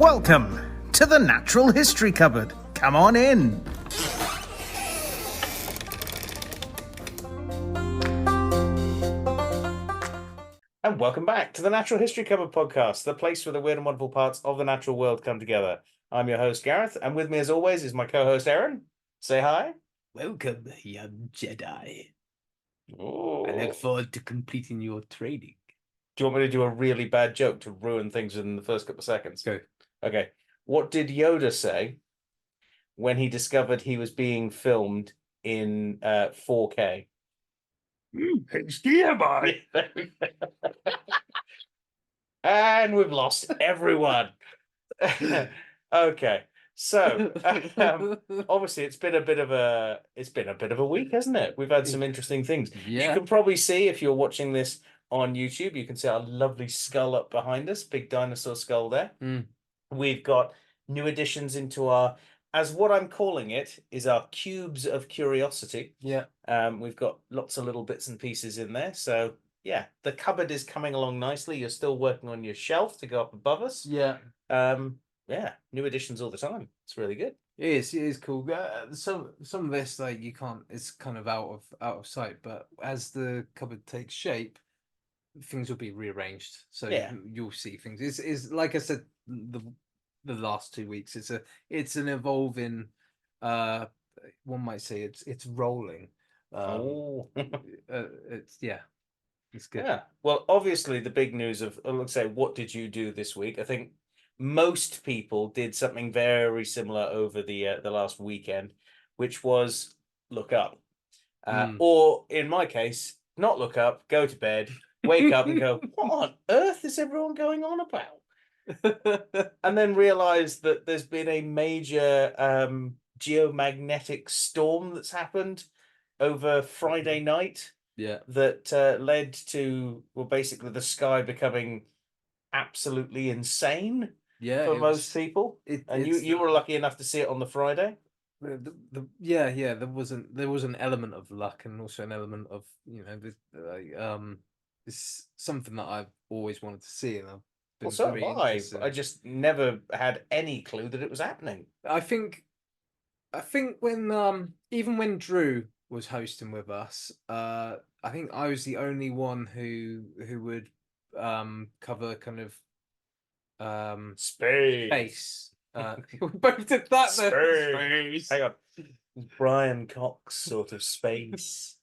Welcome to the Natural History Cupboard. Come on in. And welcome back to the Natural History Cupboard podcast, the place where the weird and wonderful parts of the natural world come together. I'm your host, Gareth, and with me as always is my co-host, Aaron. Say hi. Welcome, young Jedi. Ooh. I look forward to completing your training. Do you want me to do a really bad joke to ruin things in the first couple of seconds? Go. Okay. What did Yoda say when he discovered he was being filmed in 4K? HDMI. And we've lost everyone. Okay. So obviously it's been a bit of a week, hasn't it? We've had some interesting things. Yeah. You can probably see, if you're watching this on YouTube, you can see our lovely skull up behind us, big dinosaur skull there. We've got new additions into our, as what I'm calling it, is our cubes of curiosity. Yeah. We've got lots of little bits and pieces in there. So yeah, the cupboard is coming along nicely. You're still working on your shelf to go up above us. Yeah. Yeah, new additions all the time. It's really good. It is cool. Some of this, like, you can't, it's kind of out of sight, but as the cupboard takes shape, things will be rearranged. So Yeah. you'll see things. It's like I said, the last 2 weeks, it's an evolving, one might say it's rolling. It's good. Yeah. Well, obviously the big news of, let's say, what did you do this week? I think most people did something very similar over the last weekend, which was look up, or in my case, not look up, go to bed, wake up, and go, what on earth is everyone going on about? And then realize that there's been a major geomagnetic storm that's happened over Friday night. Yeah. That led to, well, basically the sky becoming absolutely insane. Yeah, for most people. And you were lucky enough to see it on the Friday. Yeah. There was an element of luck and also an element of, it's something that I've always wanted to see, and I've been Well, so very have I. interested. I just never had any clue that it was happening. I think when even when Drew was hosting with us, I think I was the only one who would cover kind of Space. we both did that. Space. Hang on. Brian Cox sort of space.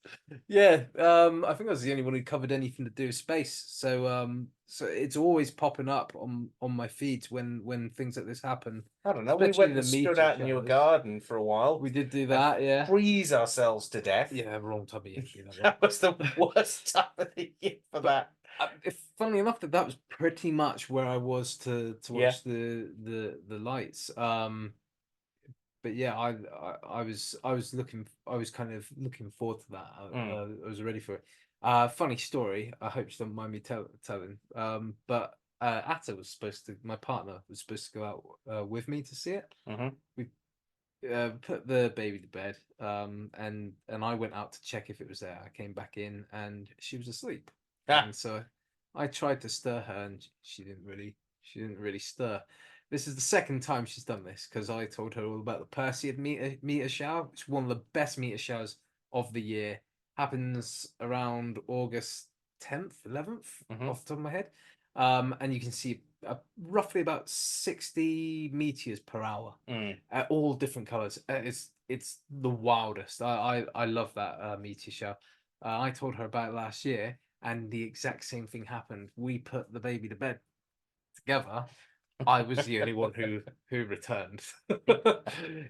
Yeah, I think I was the only one who covered anything to do with space. So it's always popping up on my feeds when things like this happen. I don't know. We went and stood out in your garden for a while. We did do that, yeah. Freeze ourselves to death. Yeah, wrong time of year. That was the worst time of the year for that. Funnily enough, that was pretty much where I was to watch the lights. But yeah, I was kind of looking forward to that. I was ready for it. Funny story. I hope you don't mind me telling. But Atta was my partner was supposed to go out with me to see it. We put the baby to bed, and I went out to check if it was there. I came back in and she was asleep. And so I tried to stir her, and she didn't really stir. This is the second time she's done this, because I told her all about the Perseid meteor shower. It's one of the best meteor showers of the year. Happens around August 10th, 11th, off the top of my head. And you can see roughly about 60 meteors per hour, all different colors. It's the wildest. I love that meteor shower. I told her about it last year, and the exact same thing happened. We put the baby to bed together. I was the only one who returned,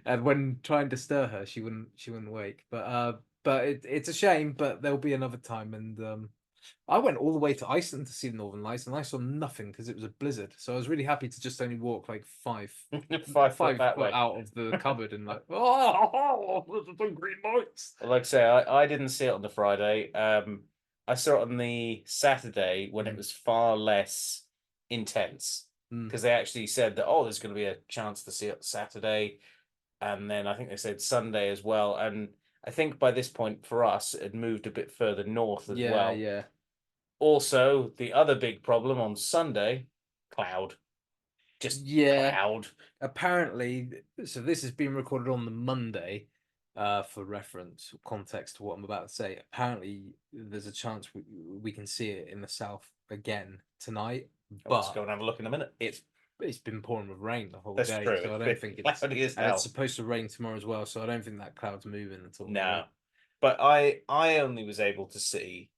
and when trying to stir her, she wouldn't wake. But it's a shame. But there'll be another time. And I went all the way to Iceland to see the Northern Lights, and I saw nothing because it was a blizzard. So I was really happy to just only walk like five foot out of the cupboard and like, oh, there's some green lights. Like I say, I didn't see it on the Friday. I saw it on the Saturday when it was far less intense. Because they actually said that, there's going to be a chance to see it Saturday, and then I think they said Sunday as well. And I think by this point for us, it had moved a bit further north as well. Yeah. Also, the other big problem on Sunday, cloud. just Yeah. cloud. Apparently, so this has been recorded on the Monday, for reference context to what I'm about to say. Apparently, there's a chance we can see it in the south again tonight, Let's go but and have a look in a minute. it's been pouring with rain the whole That's day, true. so I It's don't been think cloudy as and it's hell. supposed to rain tomorrow as well, so I don't think that cloud's moving at all. No, but I only was able to see,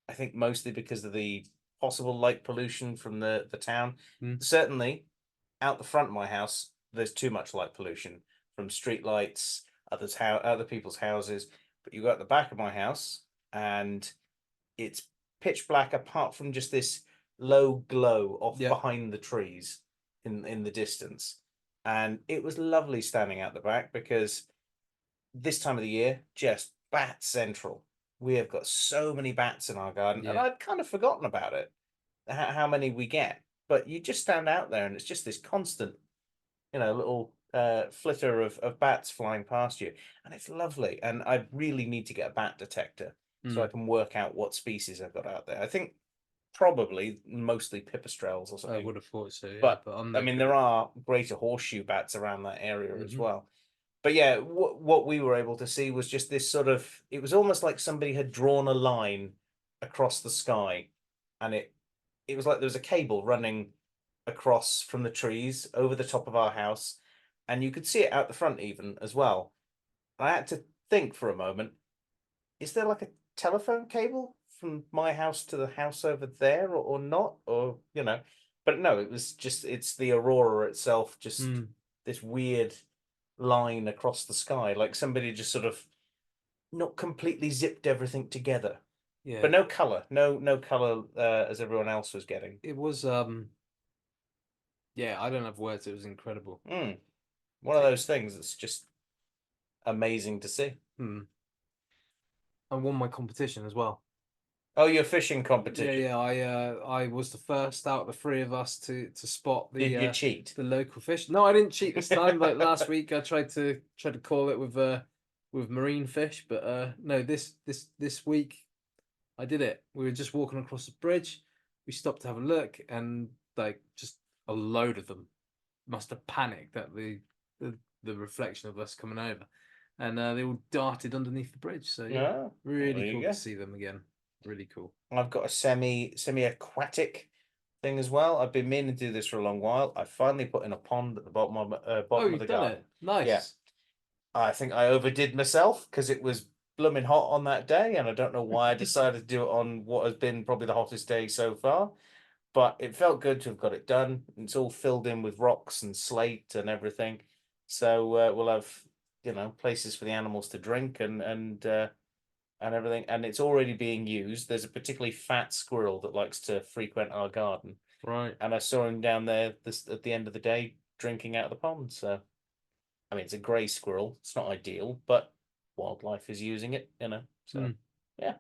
I think mostly because of the possible light pollution from the town. Certainly, out the front of my house, there's too much light pollution from street lights, other people's houses. But you go at the back of my house, and it's pitch black apart from just this low glow off Yep. behind the trees in the distance. And it was lovely standing out the back because this time of the year, just bat central. We have got so many bats in our garden, and Yeah. I'd kind of forgotten about it, how many we get. But you just stand out there, and it's just this constant, little flitter of bats flying past you, and it's lovely. And I really need to get a bat detector so I can work out what species I've got out there. I think probably mostly pipistrelles or I something. would have thought so, yeah. But I'm I no mean, good. there are greater horseshoe bats around that area as well. But yeah, what we were able to see was just this sort of, it was almost like somebody had drawn a line across the sky, and it was like there was a cable running across from the trees over the top of our house, and you could see it out the front even as well. I had to think for a moment, is there like a telephone cable from my house to the house over there, or not? Or, but no, it's the aurora itself, just this weird line across the sky, like somebody just sort of not completely zipped everything together. Yeah. But no color, no color as everyone else was getting. It was yeah, I don't have words. It was incredible. One of those things that's just amazing to see. I won my competition as well. Oh, your fishing competition. Yeah, I was the first out of the three of us to spot Did you cheat? the local fish. No, I didn't cheat this time. Like last week, I tried to call it with marine fish, but no, this week I did it. We were just walking across the bridge. We stopped to have a look, and like just a load of them must have panicked at the reflection of us coming over, and they all darted underneath the bridge. So yeah, Oh, really there you cool go. to see them again. Really cool. I've got a semi-aquatic thing as well. I've been meaning to do this for a long while. I finally put in a pond at the bottom of You've the done garden. it. Nice. Yeah. I think I overdid myself because it was blooming hot on that day, and I don't know why I decided to do it on what has been probably the hottest day so far. But it felt good to have got it done. It's all filled in with rocks and slate and everything. So we'll have, places for the animals to drink and everything. And it's already being used. There's a particularly fat squirrel that likes to frequent our garden. Right. And I saw him down there at the end of the day drinking out of the pond. So, I mean, it's a grey squirrel. It's not ideal, but wildlife is using it, So, yeah.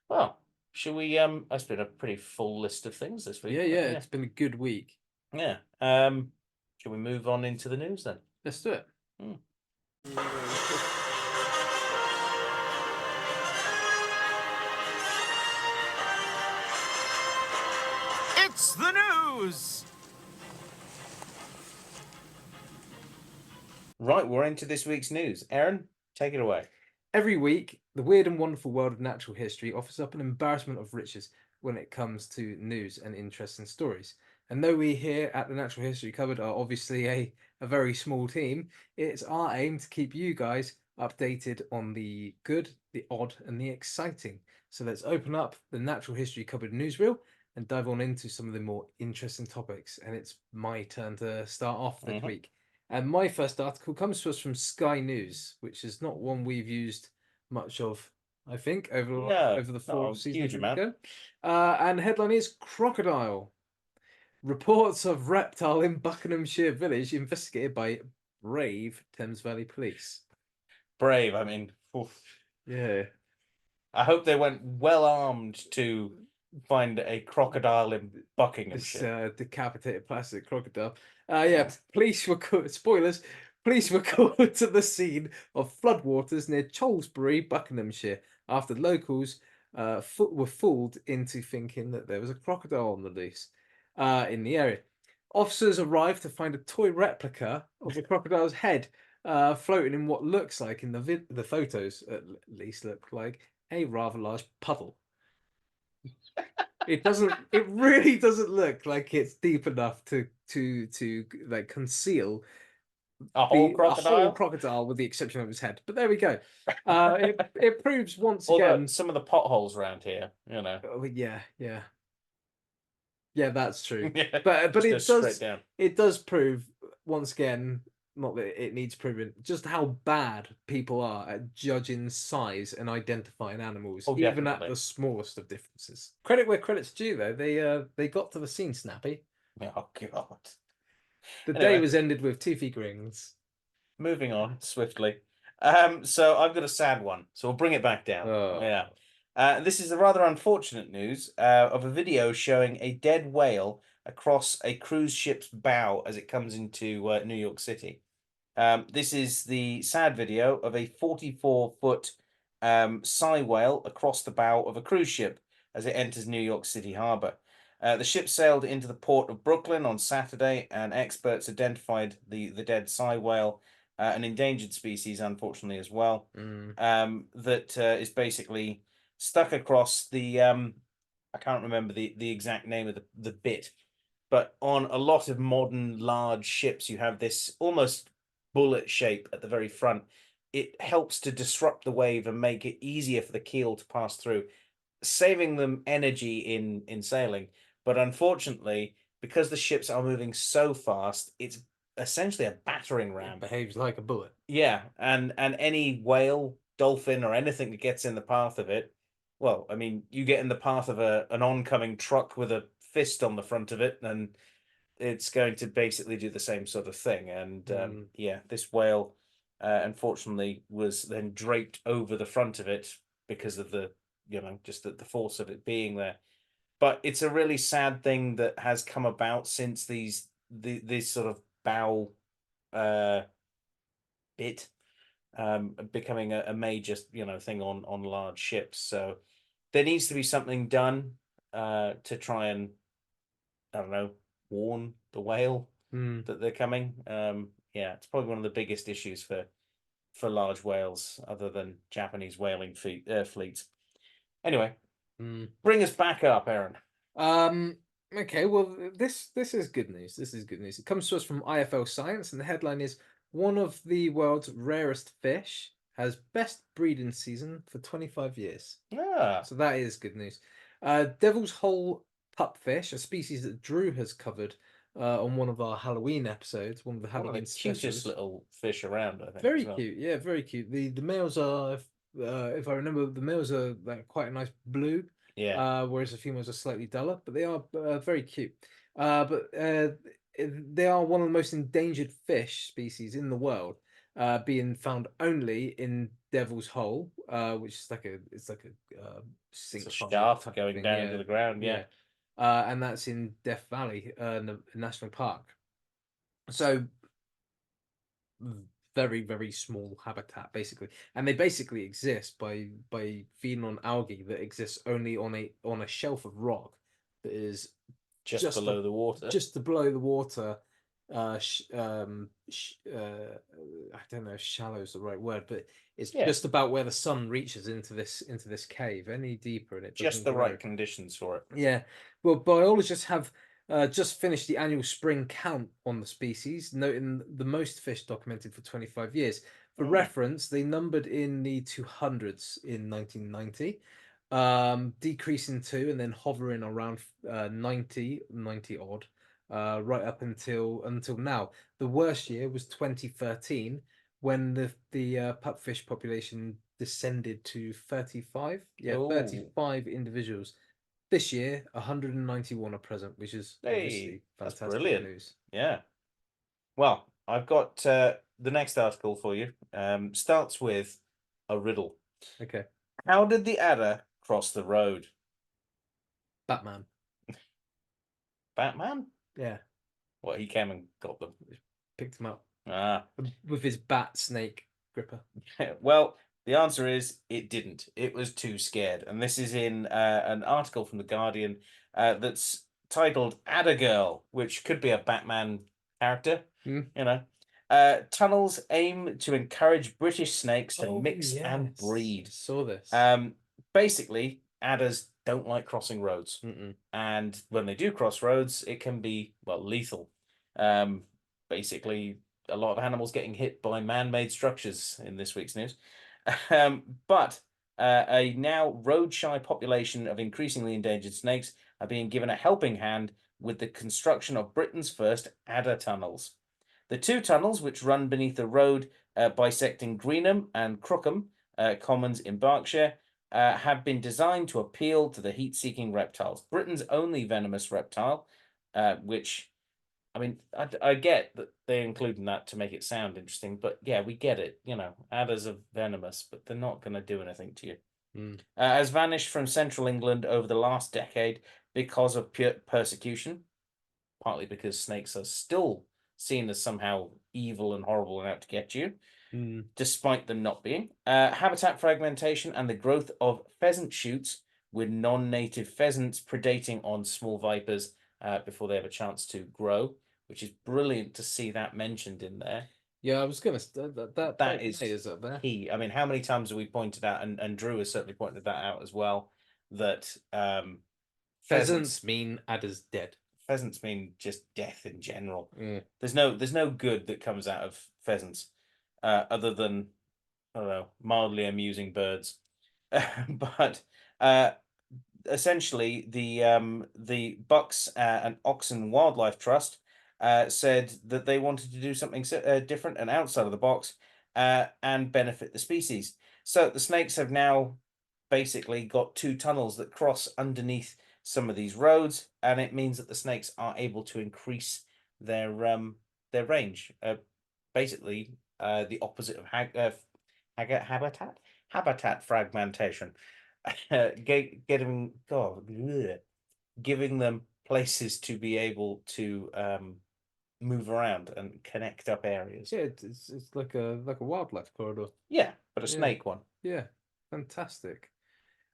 Well, shall we? It's been a pretty full list of things this week. Yeah, yeah. It's been a good week. Yeah. Shall we move on into the news then? Let's do it. It's the news! Right, we're into this week's news. Aaron, take it away. Every week, the weird and wonderful world of natural history offers up an embarrassment of riches when it comes to news and interesting stories. And though we here at the Natural History Cupboard are obviously a very small team, it's our aim to keep you guys updated on the good, the odd, and the exciting. So let's open up the Natural History Cupboard newsreel and dive on into some of the more interesting topics. And it's my turn to start off this week. And my first article comes to us from Sky News, which is not one we've used much of, I think, over the four seasons ago. And the headline is Crocodile. Reports of reptile in Buckinghamshire village investigated by brave Thames Valley Police. Brave, I mean, oof. Yeah. I hope they went well armed to find a crocodile in Buckinghamshire. This decapitated plastic crocodile. Police were spoilers. Police were called to the scene of floodwaters near Cholesbury, Buckinghamshire, after locals were fooled into thinking that there was a crocodile on the loose in the area. Officers arrive to find a toy replica of the crocodile's head floating in what looks like, in the photos at least, look like a rather large puddle. It doesn't. It really doesn't look like it's deep enough to like conceal A whole a whole crocodile? crocodile, with the exception of his head. But there we go. It proves once Although again. some of the potholes around here, you know. Oh, yeah, that's true. Yeah, But just it go straight does down. it does prove once again, not that it needs proving, just how bad people are at judging size and identifying animals, Oh, even at definitely. the smallest of differences. Credit where credit's due, though. They got to the scene snappy. Oh god. The day Anyway. was ended with toothy rings. Moving on swiftly. So I've got a sad one, so we'll bring it back down. Oh. Yeah. This is a rather unfortunate news of a video showing a dead whale across a cruise ship's bow as it comes into New York City. This is the sad video of a 44-foot sei whale across the bow of a cruise ship as it enters New York City harbor. The ship sailed into the port of Brooklyn on Saturday, and experts identified the dead sei whale, an endangered species, unfortunately, as well, that is basically stuck across the, I can't remember the exact name of the bit, but on a lot of modern large ships, you have this almost bullet shape at the very front. It helps to disrupt the wave and make it easier for the keel to pass through, saving them energy in sailing. But unfortunately, because the ships are moving so fast, it's essentially a battering ram. It behaves like a bullet. Yeah, and any whale, dolphin, or anything that gets in the path of it, well, I mean, you get in the path of an oncoming truck with a fist on the front of it, and it's going to basically do the same sort of thing. And yeah, this whale, unfortunately, was then draped over the front of it because of the, just the force of it being there. But it's a really sad thing that has come about since these sort of bow bit becoming a major thing on large ships. So there needs to be something done to try and, I don't know, warn the whale that they're coming. Yeah, it's probably one of the biggest issues for large whales, other than Japanese whaling fleets. Anyway, bring us back up, Aaron. Okay, well, this is good news. This is good news. It comes to us from IFL Science, and the headline is: one of the world's rarest fish has best breeding season for 25 years. Yeah. So that is good news. Devil's Hole pupfish, a species that Drew has covered on one of our Halloween episodes, one of the Halloween specials. Cutest little fish around, I think. Very cute, yeah, very cute. The males are, if I remember, the males are like quite a nice blue. Yeah. Whereas the females are slightly duller, but they are very cute. But they are one of the most endangered fish species in the world, being found only in Devil's Hole, which is like a sink It's a fund shaft type going thing, down into the ground. Yeah. and that's in Death Valley National Park. So very, very small habitat, basically, and they basically exist by feeding on algae that exists only on a shelf of rock that is just below the water. Just below the water. I don't know if shallow is the right word, but it's just about where the sun reaches into this cave. Any deeper, and it just doesn't the grow. right conditions for it. Yeah, well, biologists have just finished the annual spring count on the species, noting the most fish documented for 25 years. For reference, they numbered in the 200s in 1990, decreasing to and then hovering around 90 odd, right up until now. The worst year was 2013, when the pupfish population descended to 35. Yeah, 35 individuals. This year, 191 are present, which is obviously fantastic brilliant news. Yeah. Well, I've got the next article for you. Starts with a riddle. Okay. How did the adder cross the road? Batman. Batman? Yeah. Well, he came and got them. Picked them up. Ah. With his bat snake gripper. Well, the answer is it didn't. It was too scared. And this is in an article from The Guardian that's titled Adder Girl, which could be a Batman character, Mm. you know. Tunnels aim to encourage British snakes to mix and yes. breed. Saw this. Basically, adders don't like crossing roads. Mm-mm. And when they do cross roads, it can be, well, lethal. Basically, a lot of animals getting hit by man-made structures in this week's news. But a now road-shy population of increasingly endangered snakes are being given a helping hand with the construction of Britain's first adder tunnels. The two tunnels, which run beneath the road bisecting Greenham and Crookham Commons in Berkshire, have been designed to appeal to the heat-seeking reptiles. Britain's only venomous reptile, which, I mean, I get that they're including that to make it sound interesting, but yeah, we get it. You know, adders are venomous, but they're not going to do anything to you. Has vanished from central England over the last decade because of pure persecution, partly because snakes are still seen as somehow evil and horrible and out to get you, despite them not being. Habitat fragmentation and the growth of pheasant shoots with non-native pheasants predating on small vipers before they have a chance to grow, which is brilliant to see that mentioned in there. Yeah, I was going to... That is up there. key. I mean, how many times have we pointed out, and Drew has certainly pointed that out as well, that Pheasants mean adders dead. Pheasants mean just death in general. Yeah. There's no good that comes out of pheasants, other than, I don't know, mildly amusing birds. But essentially, the Bucks and Oxen Wildlife Trust said that they wanted to do something different and outside of the box and benefit the species. So the snakes have now basically got two tunnels that cross underneath some of these roads, and it means that the snakes are able to increase their range. Basically, the opposite of habitat fragmentation. Giving them places to be able to move around and connect up areas. Yeah, it's like a wildlife corridor. Yeah, but a snake one. Yeah, fantastic.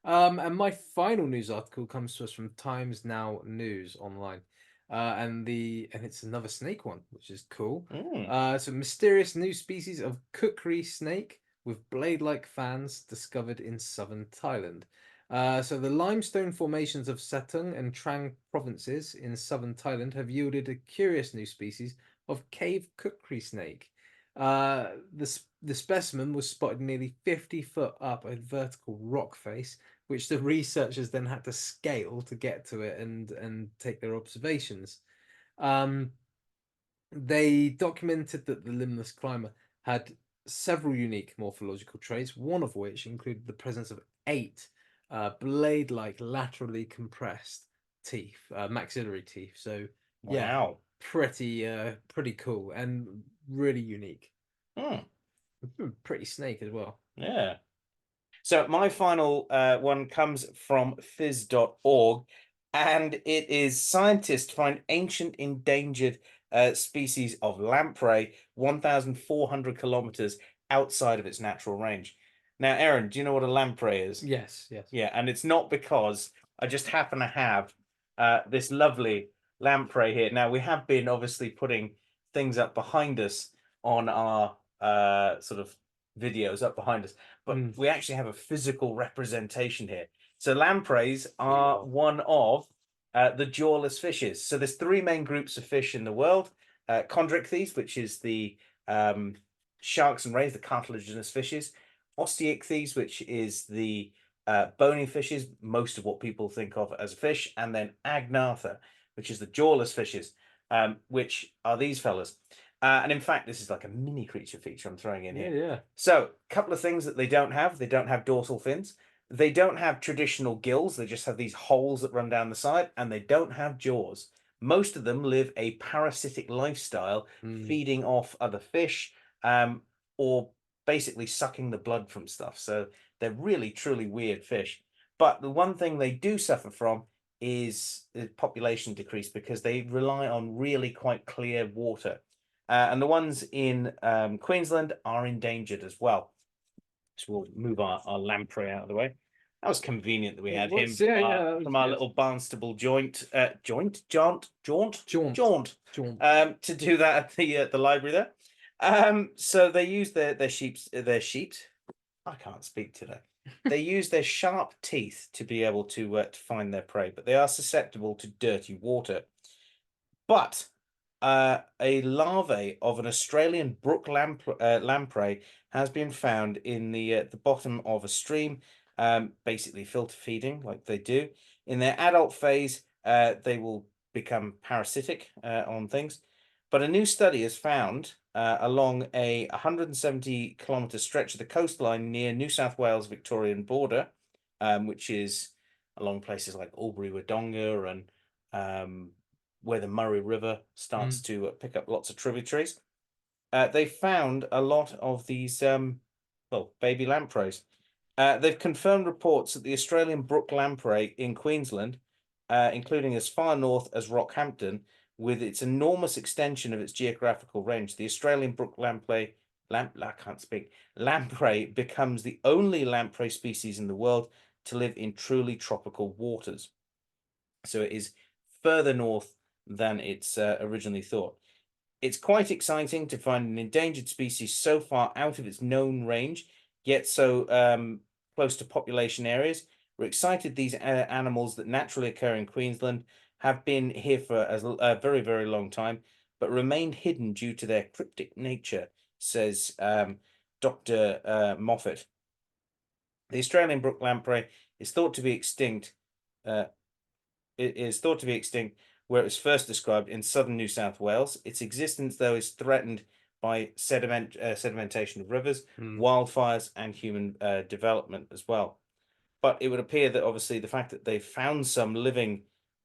And my final news article comes to us from Times Now News online. And it's another snake one, which is cool. So mysterious new species of kukri snake with blade-like fans discovered in southern Thailand. So the limestone formations of Satang and Trang provinces in southern Thailand have yielded a curious new species of cave kukri snake. The specimen was spotted nearly 50 foot up a vertical rock face, which the researchers then had to scale to get to it and take their observations. They documented that the limbless climber had several unique morphological traits, one of which included the presence of 8 blade-like laterally compressed teeth, maxillary teeth. So yeah, wow, pretty cool and really unique. Pretty snake as well. Yeah. So my final one comes from phys.org, and it is scientists find ancient endangered species of lamprey 1,400 kilometers outside of its natural range. Now, Aaron, do you know what a lamprey is? Yes. Yeah, and it's not because I just happen to have this lovely lamprey here. Now, we have been obviously putting things up behind us on our sort of videos up behind us, but we actually have a physical representation here. So lampreys are one of the jawless fishes. So there's 3 main groups of fish in the world: chondrichthyes, which is the sharks and rays, the cartilaginous fishes; osteichthyes, which is the bony fishes, most of what people think of as a fish; and then agnatha, which is the jawless fishes, which are these fellas. And in fact, this is like a mini creature feature I'm throwing in here. Yeah. So, a couple of things that they don't have. They don't have dorsal fins. They don't have traditional gills. They just have these holes that run down the side, and they don't have jaws. Most of them live a parasitic lifestyle, feeding off other fish, or basically sucking the blood from stuff. So they're really, truly weird fish. But the one thing they do suffer from is the population decrease, because they rely on really quite clear water. And the ones in Queensland are endangered as well. So we'll move our lamprey out of the way. That was convenient that we had him Yeah, that was from our good. little Barnstable jaunt, Jaunt. to do that at the library there. So they use their sheep's. I can't speak today. They use their sharp teeth to be able to find their prey, but they are susceptible to dirty water. But a larvae of an Australian brook lamprey has been found in the bottom of a stream, basically filter feeding like they do. In their adult phase, they will become parasitic on things. But a new study has found along a 170-kilometre stretch of the coastline near New South Wales Victorian border, which is along places like Albury-Wodonga and where the Murray River starts to pick up lots of tributaries. They found a lot of these, baby lampreys. They've confirmed reports that the Australian brook lamprey in Queensland, including as far north as Rockhampton, with its enormous extension of its geographical range, the Australian brook lamprey, lamprey becomes the only lamprey species in the world to live in truly tropical waters. So it is further north than it's originally thought. It's quite exciting to find an endangered species so far out of its known range, yet so close to population areas. We're excited these animals that naturally occur in Queensland have been here for a very, very long time, but remained hidden due to their cryptic nature, says Dr. Moffat. The Australian brook lamprey is thought to be extinct. It is thought to be extinct where it was first described in southern New South Wales. Its existence, though, is threatened by sedimentation of rivers, wildfires, and human development as well. But it would appear that obviously the fact that they found some living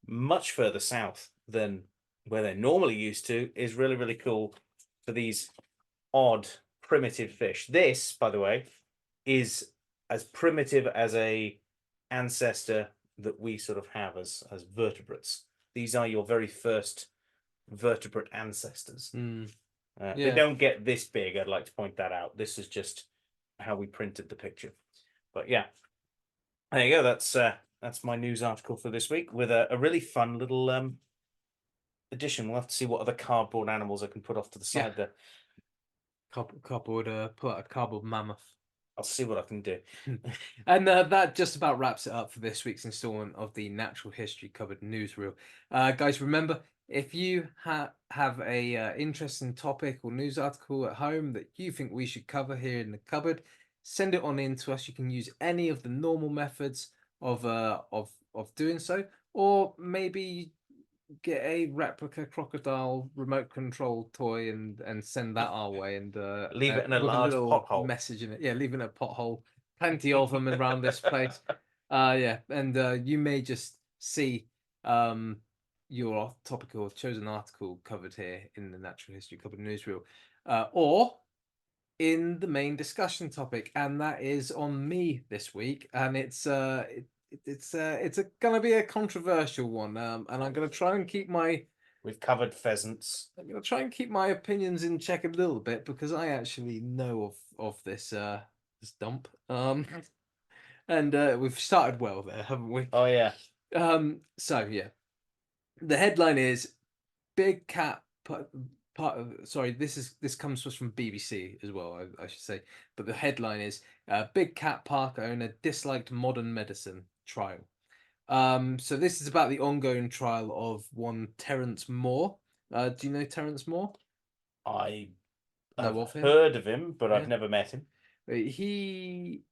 much further south than where they're normally used to is really, really cool for these odd primitive fish. This, by the way, is as primitive as a ancestor that we sort of have as vertebrates. These are your very first vertebrate ancestors. They don't get this big. I'd like to point that out. This is just how we printed the picture. But yeah, there you go. That's my news article for this week with a really fun little addition. We'll have to see what other cardboard animals I can put off to the side there. Cardboard, pull out a cardboard mammoth. I'll see what I can do. And that just about wraps it up for this week's installment of the Natural History Cupboard newsreel. Guys, remember, if you have a interesting topic or news article at home that you think we should cover here in the cupboard, send it on in to us. You can use any of the normal methods of doing so, or maybe get a replica crocodile remote control toy and send that our way and leave it in a with large little pothole. message in it. Yeah, leave it in a pothole. Plenty of them around this place. Yeah, and you may just see your topical chosen article covered here in the Natural History Cupboard newsreel, or in the main discussion topic, and that is on me this week, and it's gonna be a controversial one, and I'm gonna try and keep my. We've covered pheasants. I'm gonna try and keep my opinions in check a little bit because I actually know of this this dump, and we've started well there, haven't we? Oh yeah. So yeah, the headline is big cat. Sorry, this comes to us from BBC as well, I should say. But the headline is big cat park owner disliked modern medicine trial. So this is about the ongoing trial of one Terence Moore. Do you know Terence Moore? I've of him? heard of him, but Yeah. I've never met him. He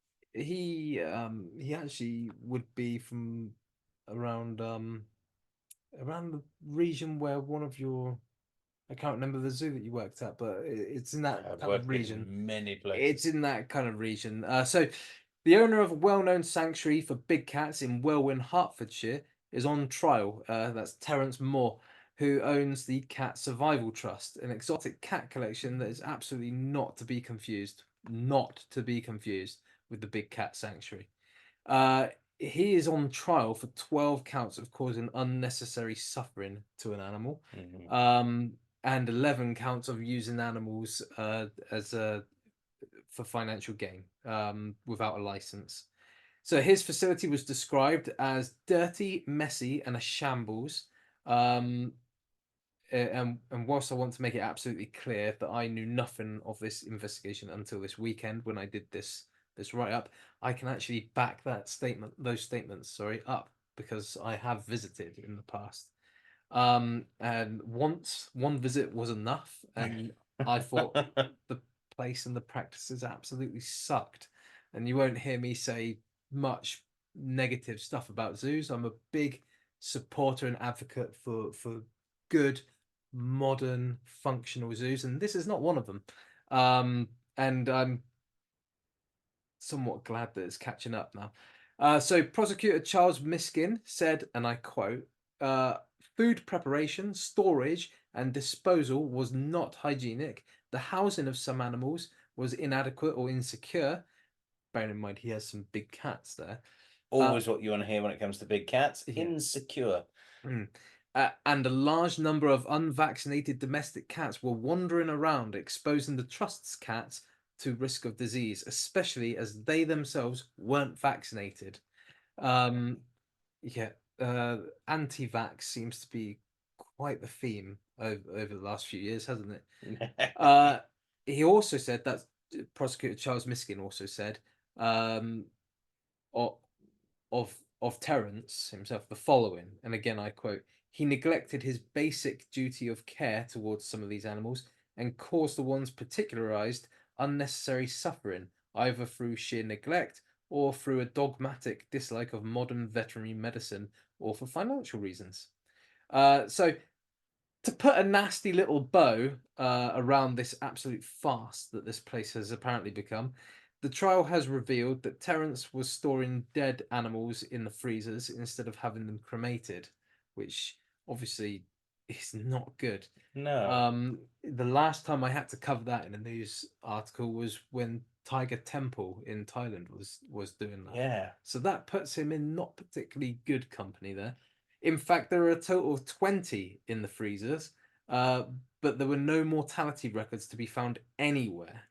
actually would be from around the region where one of your, I can't remember the zoo that you worked at, but it's in that I've kind worked of region. in many places. It's in that kind of region. So the owner of a well-known sanctuary for big cats in Welwyn, Hertfordshire, is on trial. That's Terence Moore, who owns the Cat Survival Trust, an exotic cat collection that is absolutely not to be confused with the Big Cat Sanctuary. He is on trial for 12 counts of causing unnecessary suffering to an animal, and 11 counts of using animals for financial gain without a license. So his facility was described as dirty, messy, and a shambles. And whilst I want to make it absolutely clear that I knew nothing of this investigation until this weekend when I did this write up, I can actually back those statements, sorry, up because I have visited in the past. And once one visit was enough, and I thought the place and the practices absolutely sucked. And you won't hear me say much negative stuff about zoos. I'm a big supporter and advocate for good, modern, functional zoos, and this is not one of them. And I'm somewhat glad that it's catching up now. So prosecutor Charles Miskin said, and I quote, food preparation, storage, and disposal was not hygienic. The housing of some animals was inadequate or insecure. Bearing in mind he has some big cats there. Always what you want to hear when it comes to big cats. Yeah. Insecure. And a large number of unvaccinated domestic cats were wandering around, exposing the trust's cats to risk of disease, especially as they themselves weren't vaccinated. Anti-vax seems to be quite the theme over the last few years, hasn't it? He also said that prosecutor Charles Miskin also said of Terence himself the following, and again I quote: "He neglected his basic duty of care towards some of these animals and caused the ones particularized unnecessary suffering, either through sheer neglect or through a dogmatic dislike of modern veterinary medicine or for financial reasons." So to put a nasty little bow around this absolute farce that this place has apparently become, the trial has revealed that Terence was storing dead animals in the freezers instead of having them cremated, which obviously is not good. No. The last time I had to cover that in a news article was when Tiger Temple in Thailand was doing that. Yeah. So that puts him in not particularly good company there. In fact, there are a total of 20 in the freezers, but there were no mortality records to be found anywhere.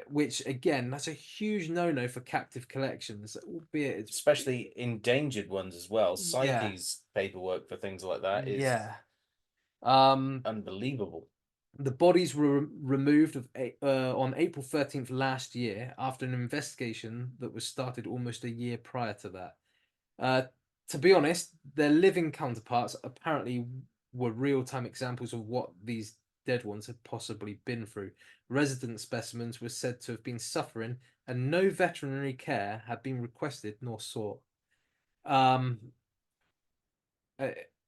Which again, that's a huge no-no for captive collections, albeit it's especially endangered ones as well. Yeah. Psyche's paperwork for things like that is unbelievable. The bodies were removed on April 13th last year after an investigation that was started almost a year prior to that. To be honest, their living counterparts apparently were real-time examples of what these dead ones had possibly been through. Resident specimens were said to have been suffering, and no veterinary care had been requested nor sought. I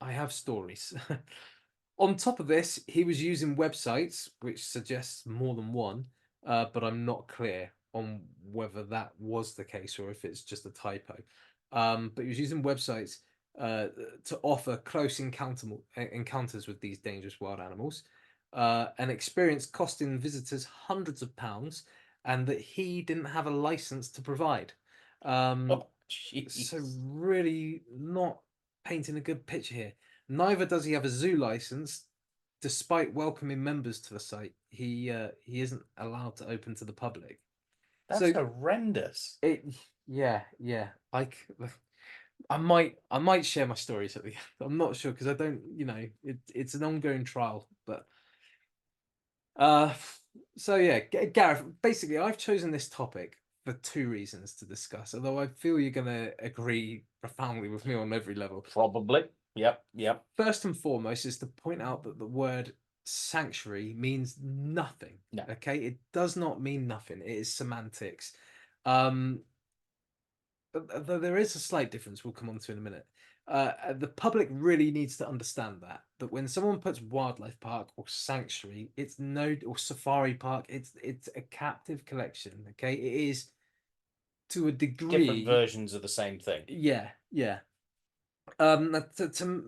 have stories. On top of this, he was using websites, which suggests more than one, but I'm not clear on whether that was the case or if it's just a typo. But he was using websites to offer close encounters with these dangerous wild animals, an experience costing visitors hundreds of pounds, and that he didn't have a license to provide. So really not painting a good picture here. Neither does he have a zoo license, despite welcoming members to the site. He isn't allowed to open to the public. That's horrendous. Yeah. I might share my stories at the end. I'm not sure because I don't, it's an ongoing trial, but so yeah, Gareth, basically I've chosen this topic for two reasons to discuss, although I feel you're going to agree profoundly with me on every level. Probably. Yep. First and foremost is to point out that the word sanctuary means nothing. No. Okay, it does not mean nothing. It is semantics. Though there is a slight difference we'll come on to in a minute. The public really needs to understand that when someone puts wildlife park or sanctuary, or safari park, it's a captive collection. Okay, it is to a degree different versions of the same thing. Yeah. Too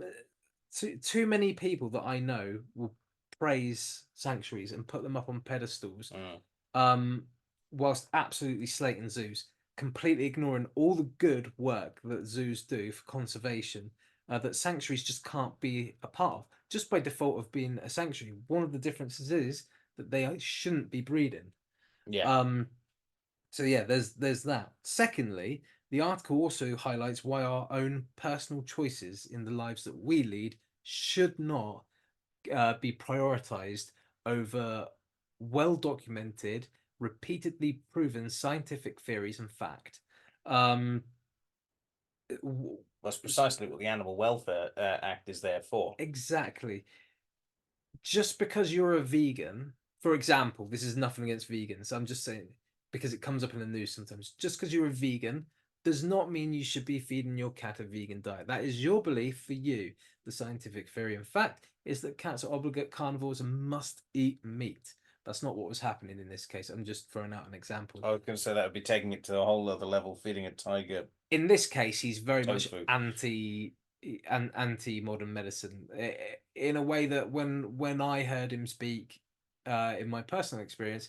many people that I know will praise sanctuaries and put them up on pedestals, whilst absolutely slating zoos, completely ignoring all the good work that zoos do for conservation, that sanctuaries just can't be a part of, just by default of being a sanctuary. One of the differences is that they shouldn't be breeding. Yeah. So yeah, there's that. Secondly, the article also highlights why our own personal choices in the lives that we lead should not be prioritized over well-documented, repeatedly proven scientific theories and fact. That's precisely what the Animal Welfare Act is there for. Exactly. Just because you're a vegan, for example, this is nothing against vegans. I'm just saying because it comes up in the news sometimes. Just because you're a vegan does not mean you should be feeding your cat a vegan diet. That is your belief for you. The scientific theory, in fact, is that cats are obligate carnivores and must eat meat. That's not what was happening in this case. I'm just throwing out an example. I was going to say that would be taking it to a whole other level, feeding a tiger. In this case, he's very much Tofu. anti modern medicine in a way that when I heard him speak in my personal experience,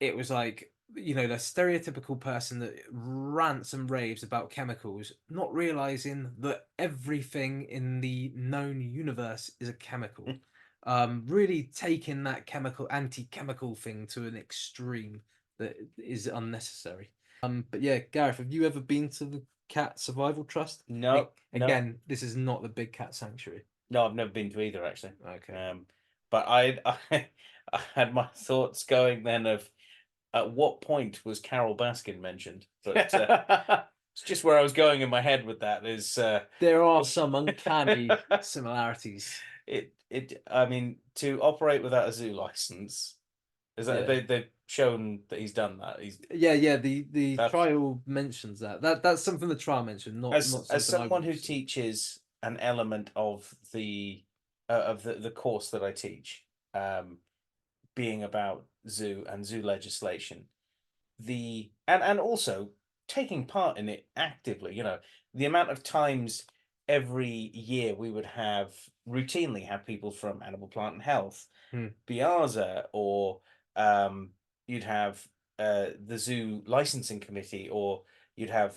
it was like, you know, the stereotypical person that rants and raves about chemicals, not realizing that everything in the known universe is a chemical. Really taking that anti-chemical thing to an extreme that is unnecessary. But yeah, Gareth, have you ever been to the Cat Survival Trust? No, Again, this is not the Big Cat Sanctuary. no, I've never been to either actually. Okay. But I had my thoughts going then of at what point was Carol Baskin mentioned? But it's just where I was going in my head with that. Is there are some uncanny similarities. I mean, to operate without a zoo license, is that they've shown that he's done that. Yeah. The trial mentions that. That's something the trial mentioned, not as someone who teaches an element of the course that I teach, being about zoo and zoo legislation, and also taking part in it actively. You know, the amount of times every year we would routinely have people from Animal Plant and Health, Biaza, or you'd have the zoo licensing committee, or you'd have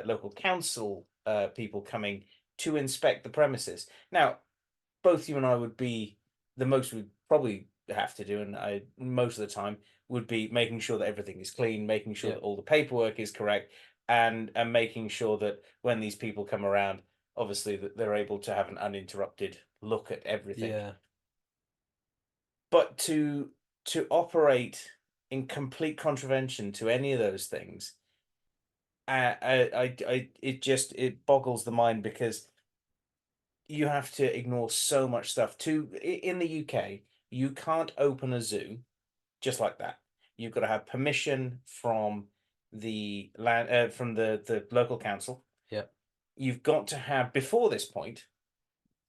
local council people coming to inspect the premises. Now, both you and I would be the most we'd probably have to do, and I most of the time would be making sure that everything is clean, making sure that all the paperwork is correct, and making sure that when these people come around, obviously that they're able to have an uninterrupted look at everything. Yeah. But to operate in complete contravention to any of those things, it boggles the mind, because you have to ignore so much stuff. In the UK, you can't open a zoo just like that. You've got to have permission from the land, from the local council. Yeah. You've got to have, before this point,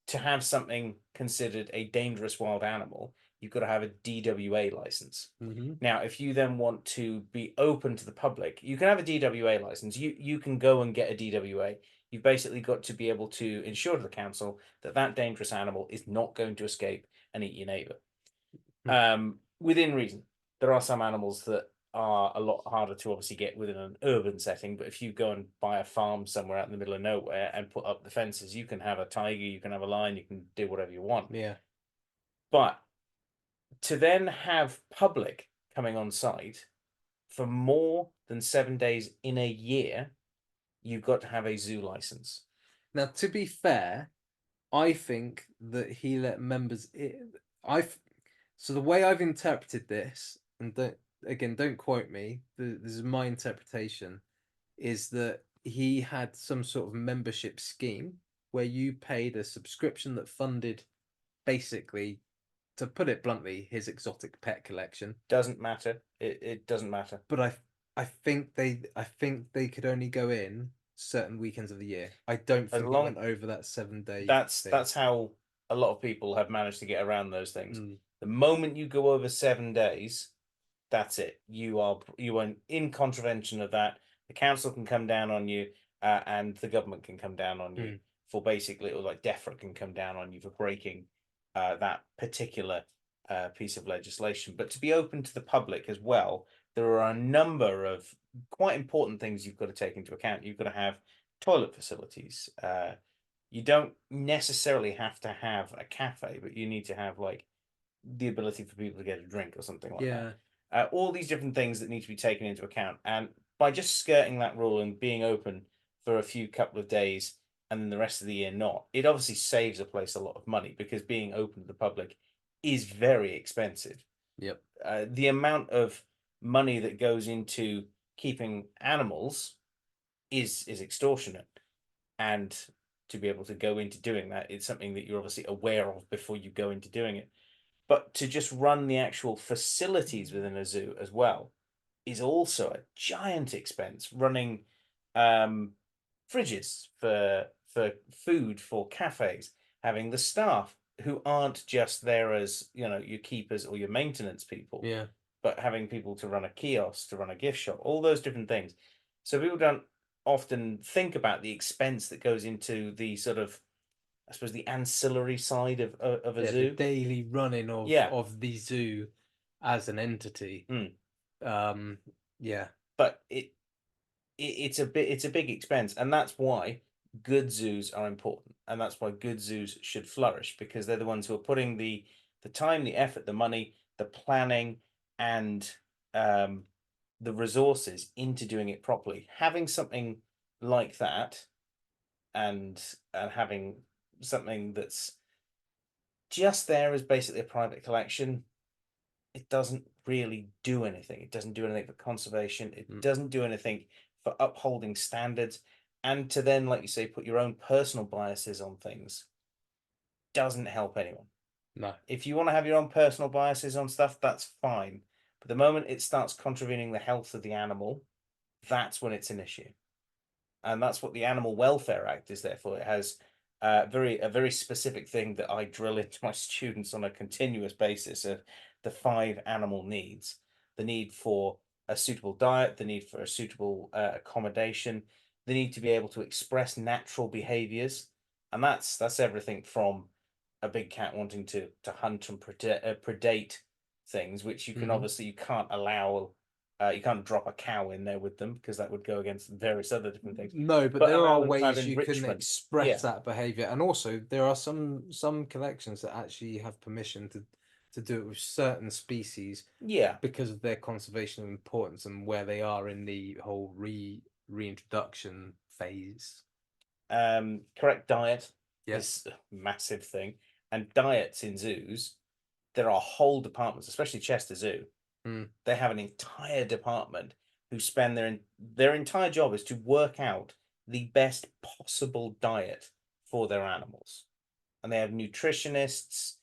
to have something considered a dangerous wild animal, you've got to have a DWA license. Now, if you then want to be open to the public, you can have a DWA license. You can go and get a DWA. You've basically got to be able to ensure to the council that that dangerous animal is not going to escape and eat your neighbour. Within reason. There are some animals that are a lot harder to obviously get within an urban setting, but if you go and buy a farm somewhere out in the middle of nowhere and put up the fences, you can have a tiger, you can have a lion, you can do whatever you want. Yeah. But to then have public coming on site for more than 7 days in a year, you've got to have a zoo license. Now, to be fair, I think that he let members. So the way I've interpreted this, and don't quote me. This is my interpretation, is that he had some sort of membership scheme where you paid a subscription that funded, basically, to put it bluntly, his exotic pet collection. Doesn't matter. It doesn't matter. But I think they could only go in certain weekends of the year. I don't think it went over that 7 day. That's how a lot of people have managed to get around those things. The moment you go over 7 days, that's it. You are in contravention of that. The council can come down on you, and the government can come down on you for basically, or like DEFRA can come down on you for breaking that particular piece of legislation. But to be open to the public as well, there are a number of quite important things you've got to take into account. You've got to have toilet facilities. You don't necessarily have to have a cafe, but you need to have like the ability for people to get a drink or something like that. all these different things that need to be taken into account. And by just skirting that rule and being open for a few couple of days and then the rest of the year not, it obviously saves a place a lot of money, because being open to the public is very expensive. Yep. The amount of money that goes into keeping animals is extortionate, and to be able to go into doing that, it's something that you're obviously aware of before you go into doing it. But to just run the actual facilities within a zoo as well is also a giant expense. Running fridges for food for cafes, having the staff who aren't just there as, you know, your keepers or your maintenance people, Yeah. but having people to run a kiosk, to run a gift shop, all those different things. So people don't often think about the expense that goes into the sort of, I suppose, the ancillary side of a The zoo. daily running of Yeah. the zoo as an entity. Yeah. But it's a big expense, and that's why good zoos are important, and that's why good zoos should flourish, because they're the ones who are putting the time, the effort, the money, the planning, and the resources into doing it properly. Having something like that, and having something that's just there as basically a private collection, it doesn't really do anything. It doesn't do anything for conservation. It doesn't do anything for upholding standards. And to then, like you say, put your own personal biases on things doesn't help anyone. No. If you want to have your own personal biases on stuff, that's fine. But the moment it starts contravening the health of the animal, that's when it's an issue. And that's what the Animal Welfare Act is there for. It has a very specific thing that I drill into my students on a continuous basis of the 5 animal needs: the need for a suitable diet, the need for a suitable accommodation, the need to be able to express natural behaviors, and that's everything from a big cat wanting to hunt and predate things, which you can obviously, you can't allow. You can't drop a cow in there with them, because that would go against various other different things. No, but there allow are them to have ways you can enrichment. express Yeah. that behavior, and also there are some collections that actually have permission to do it with certain species Yeah. because of their conservation importance and where they are in the whole reintroduction phase. Correct diet Yes. is a massive thing, and diets in zoos, there are whole departments, especially Chester Zoo. They have an entire department who spend their entire job is to work out the best possible diet for their animals, and they have nutritionists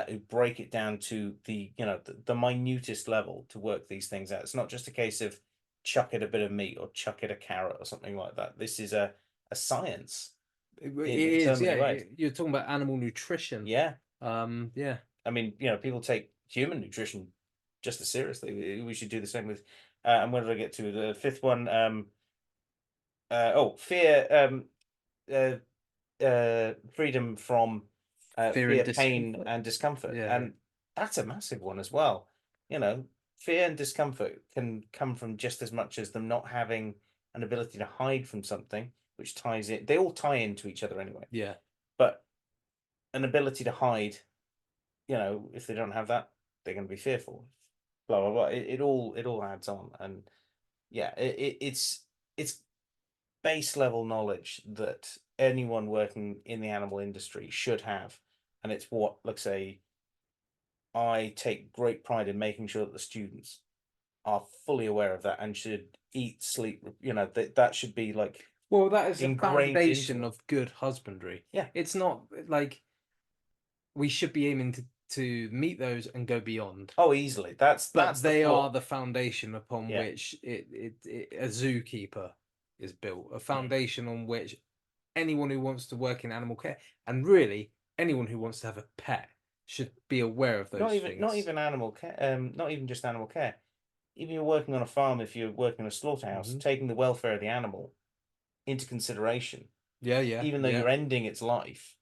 who break it down to the, you know, the minutest level to work these things out. It's not just a case of chuck it a bit of meat or chuck it a carrot or something like that. This is a science. It in is, so many yeah. ways. You're talking about animal nutrition. Yeah. Yeah. I mean, you know, people take human nutrition just as seriously. We should do the same with. And where did I get to? The 5th one. Fear. Freedom from Fear fear, and pain, discomfort. and discomfort, Yeah. and that's a massive one as well. You know, fear and discomfort can come from just as much as them not having an ability to hide from something, which ties in. They all tie into each other anyway. Yeah. But an ability to hide, you know, if they don't have that, they're going to be fearful. Blah blah blah. It all adds on, and yeah, it's base level knowledge that anyone working in the animal industry should have, and it's what, let's say, I take great pride in making sure that the students are fully aware of that and should eat, sleep. You know, that should be like, Well, that is a ingrained foundation into it. of good husbandry. Yeah. It's not like we should be aiming to meet those and go beyond. Oh, easily. But That's they the are the foundation upon Yeah. which a zookeeper is built, a foundation on which anyone who wants to work in animal care, and really anyone who wants to have a pet, should be aware of those things. Not even animal care. Not even just animal care. Even you're working on a farm, if you're working in a slaughterhouse, taking the welfare of the animal into consideration, Yeah, yeah. even though you're ending its life,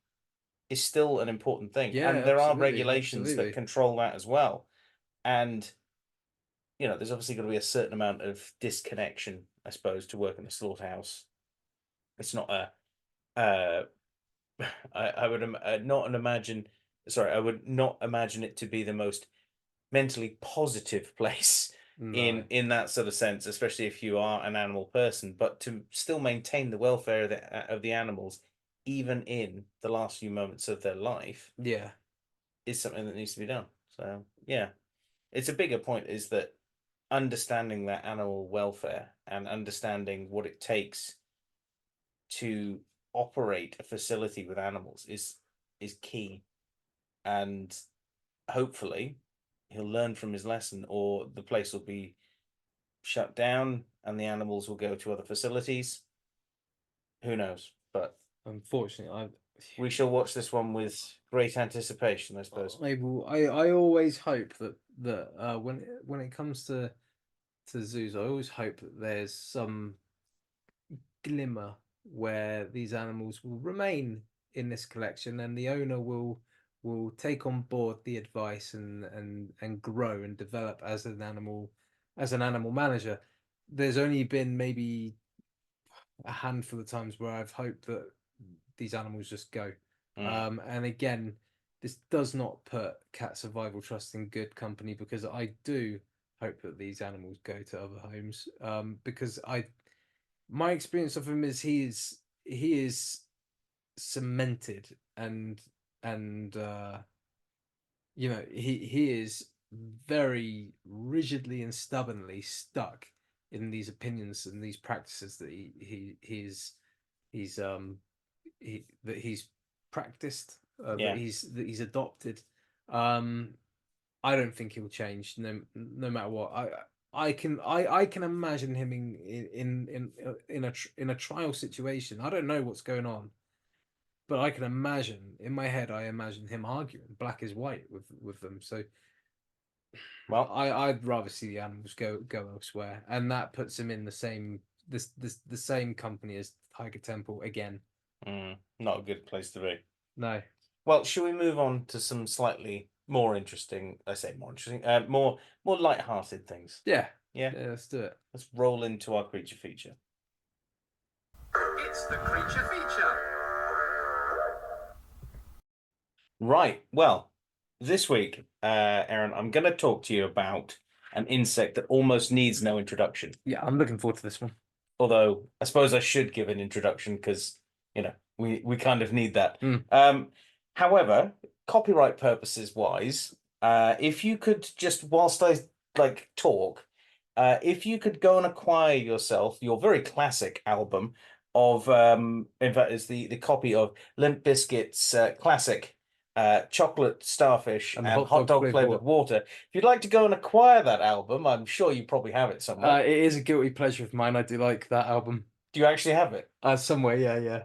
is still an important thing. Yeah, And there are absolutely, regulations absolutely. that control that as well. And you know, there's obviously got to be a certain amount of disconnection, I suppose, to work in a slaughterhouse. It's not a I would not imagine. Sorry, I would not imagine it to be the most mentally positive place No. in that sort of sense, especially if you are an animal person, but to still maintain the welfare of the animals, even in the last few moments of their life, Yeah. is something that needs to be done. So yeah, it's a bigger point, is that understanding that animal welfare and understanding what it takes to operate a facility with animals is key. And hopefully he'll learn from his lesson, or the place will be shut down and the animals will go to other facilities. Who knows? But Unfortunately, we shall watch this one with great anticipation, I suppose. I always hope that when it comes to zoos, I always hope that there's some glimmer where these animals will remain in this collection, and the owner will take on board the advice and grow and develop as an animal manager. There's only been maybe a handful of times where I've hoped that these animals just go. And again, this does not put Cat Survival Trust in good company, because I do hope that these animals go to other homes. Because my experience of him is he is cemented and he is very rigidly and stubbornly stuck in these opinions and these practices that he's that he's practiced, Yeah. that he's adopted. I don't think he'll change, no matter what. I can imagine him in a trial situation. I don't know what's going on, but I can imagine in my head. I imagine him arguing black is white with them. So, Well, I'd rather see the animals go elsewhere, and that puts him in the same company as Tiger Temple again. not a good place to be. No. Well, shall we move on to some slightly more interesting, more light-hearted things? Yeah. Yeah. Let's do it. Let's roll into our creature feature. It's the creature feature. Right. Well, this week, Aaron, I'm going to talk to you about an insect that almost needs no introduction. Yeah, I'm looking forward to this one. Although I suppose I should give an introduction, because we kind of need that. However, copyright purposes wise, if you could just, whilst I talk, if you could go and acquire yourself your very classic album of, in fact, it's the copy of Limp Bizkit's classic chocolate starfish and hot dog flavored water. If you'd like to go and acquire that album, I'm sure you probably have it somewhere. It is a guilty pleasure of mine. I do like that album. Do you actually have it? Somewhere, yeah.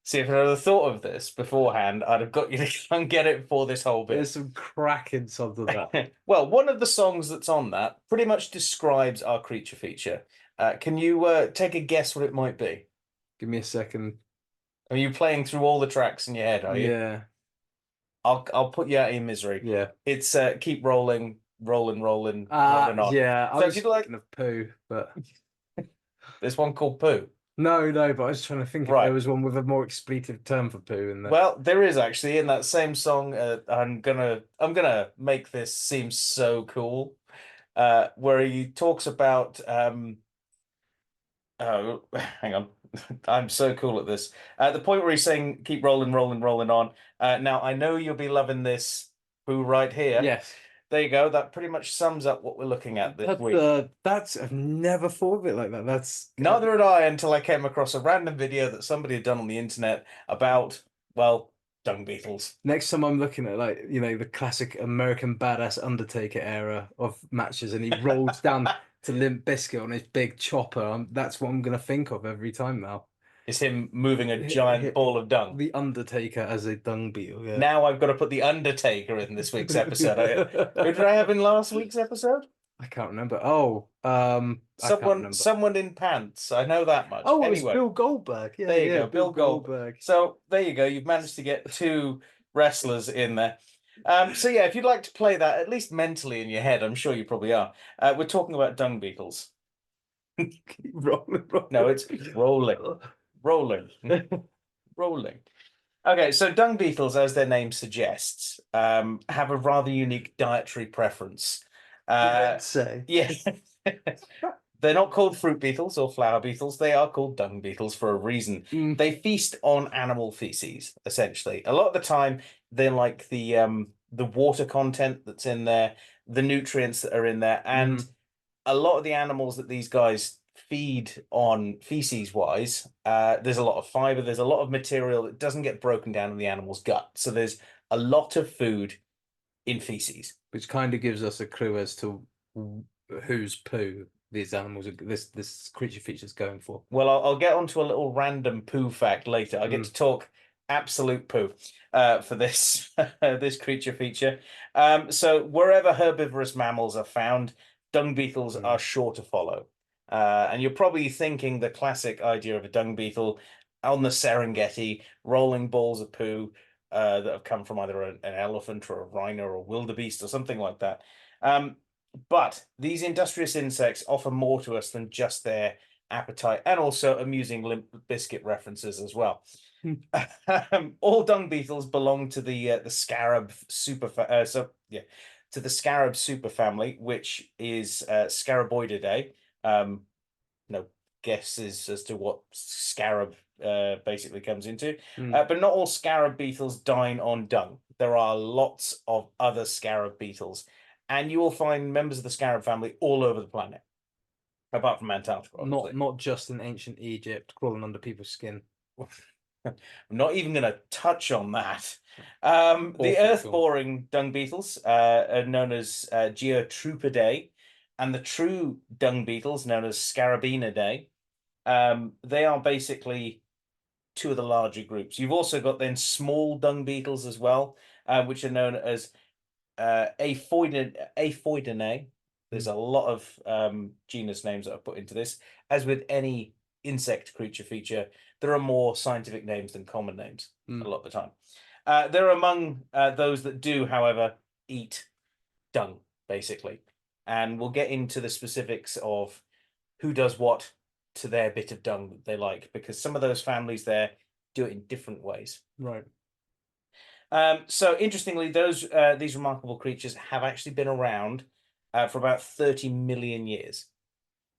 See, if I'd have thought of this beforehand, I'd have got you to come and get it for this whole bit. There's some cracking songs of that. Well, one of the songs that's on that pretty much describes our creature feature. Can you take a guess what it might be? Give me a second. Are you playing through all the tracks in your head, are you? Yeah. I'll put you out of your misery. Yeah. It's Keep Rolling, Rolling On. Yeah, I So was if you'd like, thinking of Pooh, but there's one called Pooh. no, but I was trying to think if Right. there was one with a more expletive term for poo in there. Well, there is actually in that same song. I'm gonna make this seem so cool, where he talks about oh, hang on. I'm so cool at this. The point where he's saying, keep rolling on. Now, I know you'll be loving this, Pooh, right here. Yes. There you go. That pretty much sums up what we're looking at this week. I've never thought of it like that. That's Neither had I, until I came across a random video that somebody had done on the internet about, well, dung beetles. Next time I'm looking at the classic American badass Undertaker era of matches, and he rolls down to Limp Bizkit on his big chopper, that's what I'm gonna think of every time now. Is him moving a giant ball of dung. The Undertaker as a dung beetle. Yeah. Now I've got to put the Undertaker in this week's episode. Who did I have in last week's episode? I can't remember. Oh, someone in pants. I know that much. Oh, anyway, it was Bill Goldberg. Yeah, there you go, Bill Goldberg. So there you go. You've managed to get two wrestlers in there. So yeah, if you'd like to play that, at least mentally in your head, I'm sure you probably are. We're talking about dung beetles. rolling. No, it's rolling. Okay, so dung beetles, as their name suggests, have a rather unique dietary preference. Let's say. Yeah. They're not called fruit beetles or flower beetles. They are called dung beetles for a reason. They feast on animal feces, essentially. A lot of the time, they like the water content that's in there, the nutrients that are in there, and a lot of the animals that these guys feed on feces wise, there's a lot of fiber, there's a lot of material that doesn't get broken down in the animal's gut. So there's a lot of food in feces. Which kind of gives us a clue as to whose poo these animals are, this creature feature's going for. Well, I'll get onto a little random poo fact later. I get to talk absolute poo for this this creature feature. So wherever herbivorous mammals are found, dung beetles are sure to follow. And you're probably thinking the classic idea of a dung beetle on the Serengeti, rolling balls of poo that have come from either an elephant or a rhino or a wildebeest or something like that. But these industrious insects offer more to us than just their appetite, and also amusing Limp Biscuit references as well. All dung beetles belong to the scarab to the scarab superfamily, which is Scaraboididae. No guesses as to what scarab basically comes into, but not all scarab beetles dine on dung. There are lots of other scarab beetles, and you will find members of the scarab family all over the planet. Apart from Antarctica, obviously. Not just in ancient Egypt, crawling under people's skin. I'm not even going to touch on that. The earth-boring dung beetles are known as Geotrupidae, and the true dung beetles, known as Scarabinidae, they are basically two of the larger groups. You've also got then small dung beetles as well, which are known as Aphoidinae. There's a lot of genus names that are put into this. As with any insect creature feature, there are more scientific names than common names a lot of the time. They're among those that do, however, eat dung, basically. And we'll get into the specifics of who does what to their bit of dung that they like, because some of those families there do it in different ways. Right. So interestingly, these remarkable creatures have actually been around for about 30 million years.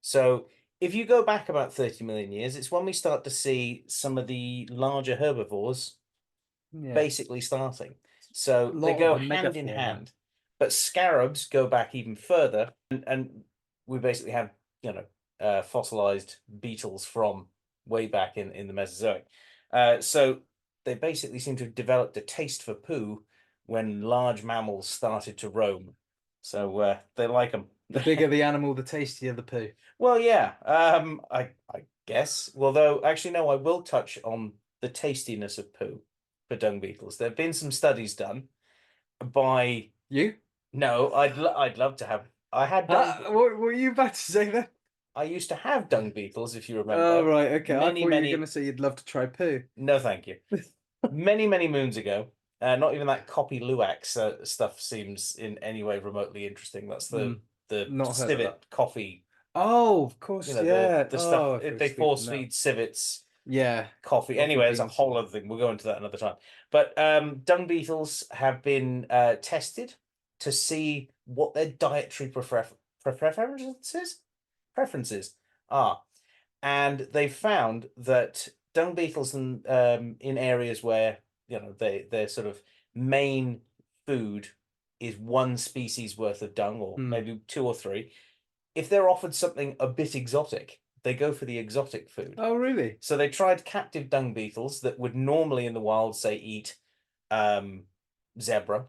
So if you go back about 30 million years, it's when we start to see some of the larger herbivores basically starting. So they go hand in hand. But scarabs go back even further, and we basically have, fossilized beetles from way back in the Mesozoic. So they basically seem to have developed a taste for poo when large mammals started to roam. So they like them. The bigger the animal, the tastier the poo. Well, yeah, I guess. Well, though, actually, no, I will touch on the tastiness of poo for dung beetles. There have been some studies done by you. No, I'd love to have. I had dung. What were you about to say then? I used to have dung beetles, if you remember. Oh, right, okay. I thought you were many. going to say you'd love to try poo. No, thank you. many moons ago. Not even that copy Luwak stuff seems in any way remotely interesting. That's the civet coffee. Oh, of course, yeah. The stuff if they force feed civets. Yeah. Coffee. Anyway, it's a whole other thing. We'll go into that another time. But dung beetles have been tested to see what their dietary preferences are. And they found that dung beetles in areas where, their sort of main food is one species worth of dung, or maybe 2 or 3. If they're offered something a bit exotic, they go for the exotic food. Oh, really? So they tried captive dung beetles that would normally in the wild, say, eat zebra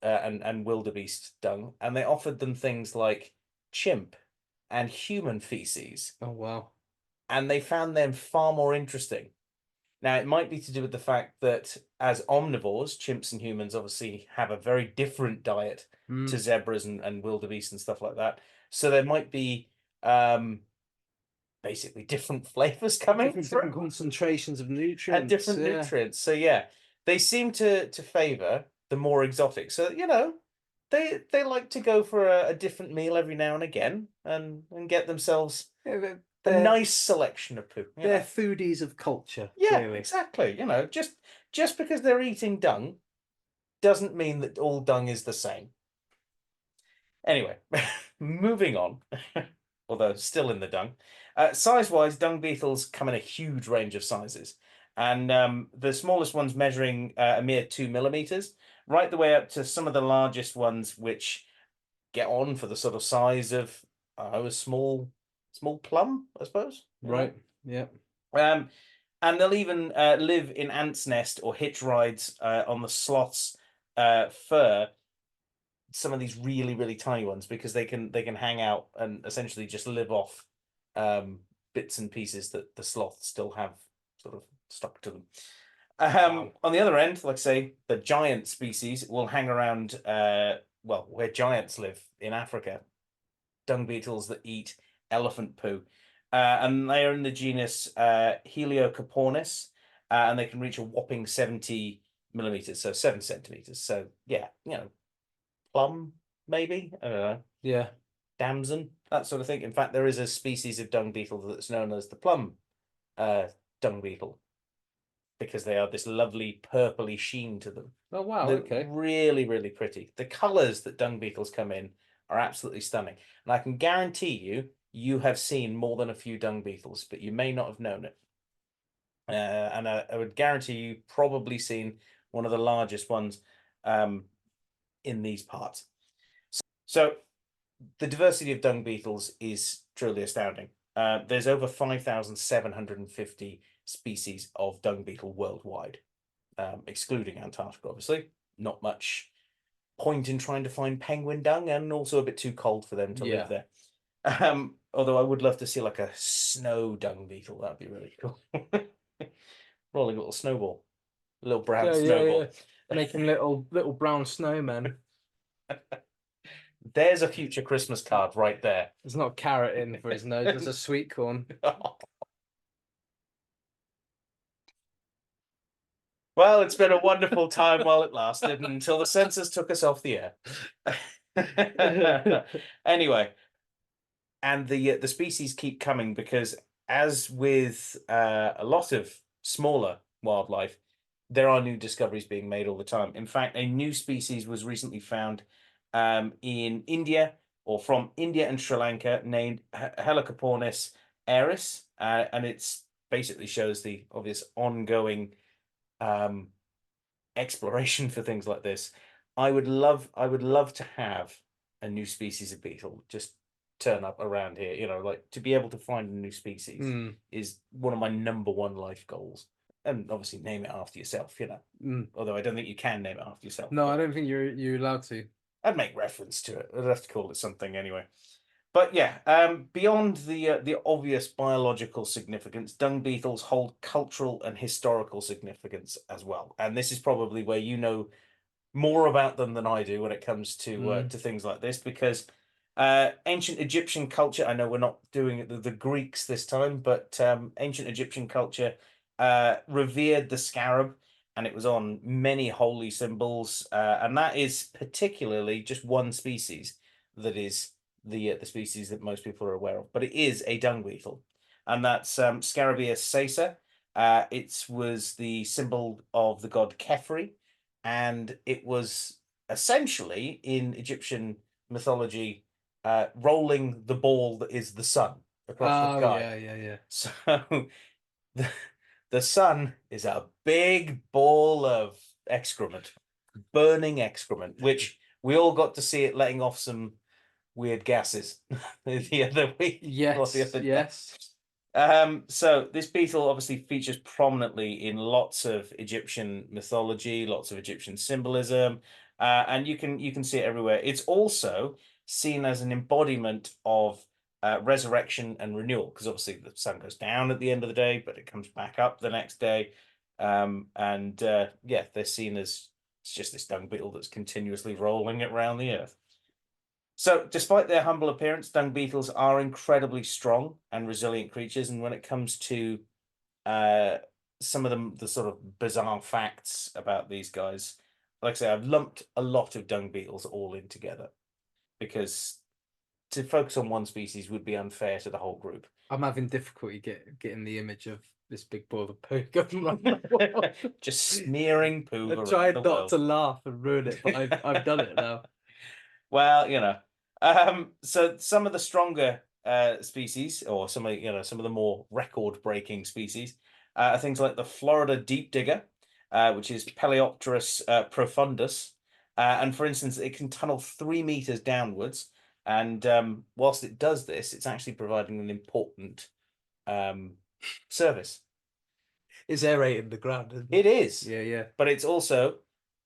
and wildebeest dung, and they offered them things like chimp and human feces. Oh, wow. And they found them far more interesting. Now, it might be to do with the fact that as omnivores, chimps and humans obviously have a very different diet to zebras and wildebeest and stuff like that. So there might be basically different flavors coming through. Different concentrations of nutrients. And different nutrients. So yeah, they seem to favor the more exotic. So, they like to go for a different meal every now and again and get themselves a nice selection of poo. They're foodies of culture. Yeah, clearly. exactly. just because they're eating dung doesn't mean that all dung is the same. Anyway, moving on, although still in the dung. Size-wise, dung beetles come in a huge range of sizes, and the smallest ones measuring a mere 2 millimeters, right the way up to some of the largest ones, which get on for the sort of size of a small plum, I suppose. Right. Yeah. And they'll even live in ants' nest or hitch rides on the sloth's fur. Some of these really, really tiny ones, because they can hang out and essentially just live off bits and pieces that the sloths still have sort of stuck to them. Wow. On the other end, like I say, the giant species will hang around well, where giants live in Africa. Dung beetles that eat elephant poo. And they are in the genus Heliocopornis, and they can reach a whopping 70 millimeters, so 7 centimeters. So yeah, plum, maybe, I don't know, Yeah. damson, that sort of thing. In fact, there is a species of dung beetle that's known as the plum dung beetle, because they are this lovely purpley sheen to them. Oh wow. They're Okay. really, really pretty. The colors that dung beetles come in are absolutely stunning. And I can guarantee you have seen more than a few dung beetles, but you may not have known it. And I would guarantee you probably seen one of the largest ones in these parts. So the diversity of dung beetles is truly astounding. There's over 5,750 species of dung beetle worldwide, excluding Antarctica, obviously. Not much point in trying to find penguin dung, and also a bit too cold for them to live there. Although I would love to see like a snow dung beetle. That'd be really cool. Rolling a little snowball, a little brown snowball. Making little brown snowmen. There's a future Christmas card right there. There's not a carrot in for his nose. There's a sweet corn. Well, it's been a wonderful time while it lasted, until the censors took us off the air. Anyway, and the species keep coming, because as with a lot of smaller wildlife, there are new discoveries being made all the time. In fact, a new species was recently found in India, or from India and Sri Lanka, named Helicopornis aeris, and it's basically shows the obvious ongoing exploration for things like this. I would love to have a new species of beetle just turn up around here. Like, to be able to find a new species is one of my #1 life goals. And obviously name it after yourself, although I don't think you can name it after yourself. No, I don't think you're allowed to. I'd make reference to it. I'd have to call it something anyway. But yeah, beyond the obvious biological significance, dung beetles hold cultural and historical significance as well. And this is probably where you know more about them than I do when it comes to things like this, because ancient Egyptian culture, I know we're not doing the Greeks this time, but ancient Egyptian culture revered the scarab, and it was on many holy symbols, and that is particularly just one species that is the species that most people are aware of, but it is a dung beetle, and that's Scarabia caesa. It was the symbol of the god Khepri, and it was essentially, in Egyptian mythology, rolling the ball that is the sun across the sky. Yeah. So the sun is a big ball of excrement, burning excrement, which we all got to see it letting off some weird gases the other week. Yes. The other day. Yes. So this beetle obviously features prominently in lots of Egyptian mythology, lots of Egyptian symbolism, and you can see it everywhere. It's also seen as an embodiment of resurrection and renewal, because obviously the sun goes down at the end of the day, but it comes back up the next day. Yeah, they're seen as it's just this dung beetle that's continuously rolling it around the earth. So, despite their humble appearance, dung beetles are incredibly strong and resilient creatures. And when it comes to some of the sort of bizarre facts about these guys, like I say, I've lumped a lot of dung beetles all in together, because to focus on one species would be unfair to the whole group. I'm having difficulty getting the image of this big ball of poo going around the world. Just smearing poo I around tried the not world. to laugh and ruin it, but I've done it now. Well, so some of the stronger species, or some of the more record-breaking species, are things like the Florida deep digger, which is Peleopterus profundus, and for instance, it can tunnel 3 meters downwards. And whilst it does this, it's actually providing an important service. It's aerating the ground, isn't It it? is, Yeah. but it's also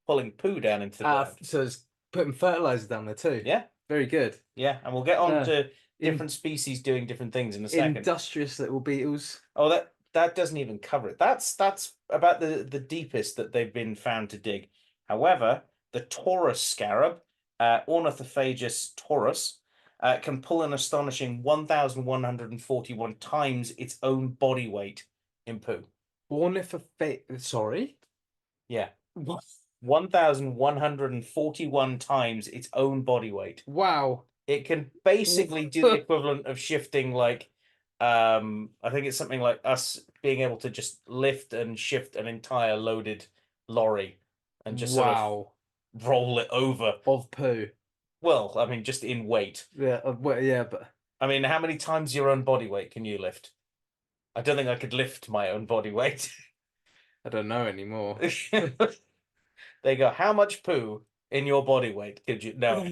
pulling poo down into the ground. So it's putting fertilizer down there too. Yeah, Very good. yeah, and we'll get on to In- different species doing different things in a second. Industrious little beetles. Oh, that doesn't even cover it. That's about the deepest that they've been found to dig. However, the Taurus scarab, Ornithophagus taurus, can pull an astonishing 1,141 times its own body weight in poo. Sorry? Yeah, What? 1,141 times its own body weight. Wow. It can basically do the equivalent of shifting, like, I think it's something like us being able to just lift and shift an entire loaded lorry and just sort of roll it over. Of poo. Well, I mean, just in weight. Yeah, yeah, but I mean, how many times your own body weight can you lift? I don't think I could lift my own body weight. I don't know anymore. There you go. How much poo in your body weight could you? No.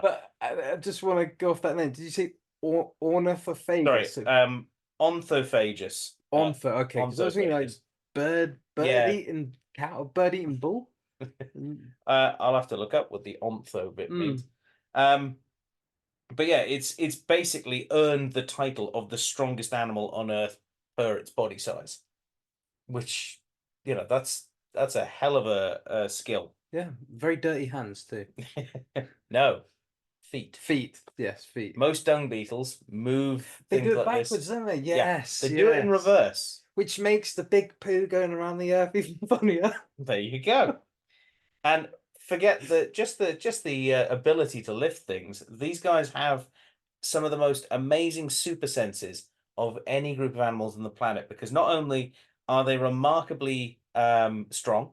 But I just want to go off that name. Did you say ornithophagus? Sorry, Onthophagus. Okay, because I was thinking like bird Yeah. eating cow, bird eating bull. I'll have to look up what the ontho bit means. But yeah, it's basically earned the title of the strongest animal on Earth per its body size, which that's a hell of a skill. Yeah, very dirty hands too. No, feet. Feet, yes, feet. Most dung beetles move. They things do it like backwards, this. don't they? Yeah, Yes, they do it in reverse. which makes the big poo going around the earth even funnier. There you go. And forget that just the ability to lift things. These guys have some of the most amazing super senses of any group of animals on the planet, because not only are they remarkably strong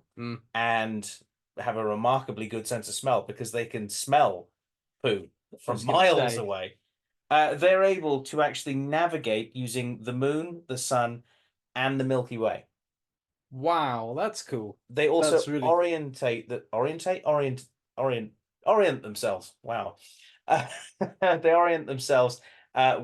and have a remarkably good sense of smell, because they can smell poo from miles away. They're able to actually navigate using the moon, the sun, and the Milky Way. Wow, that's cool. They also That's really orient themselves. Wow. They orient themselves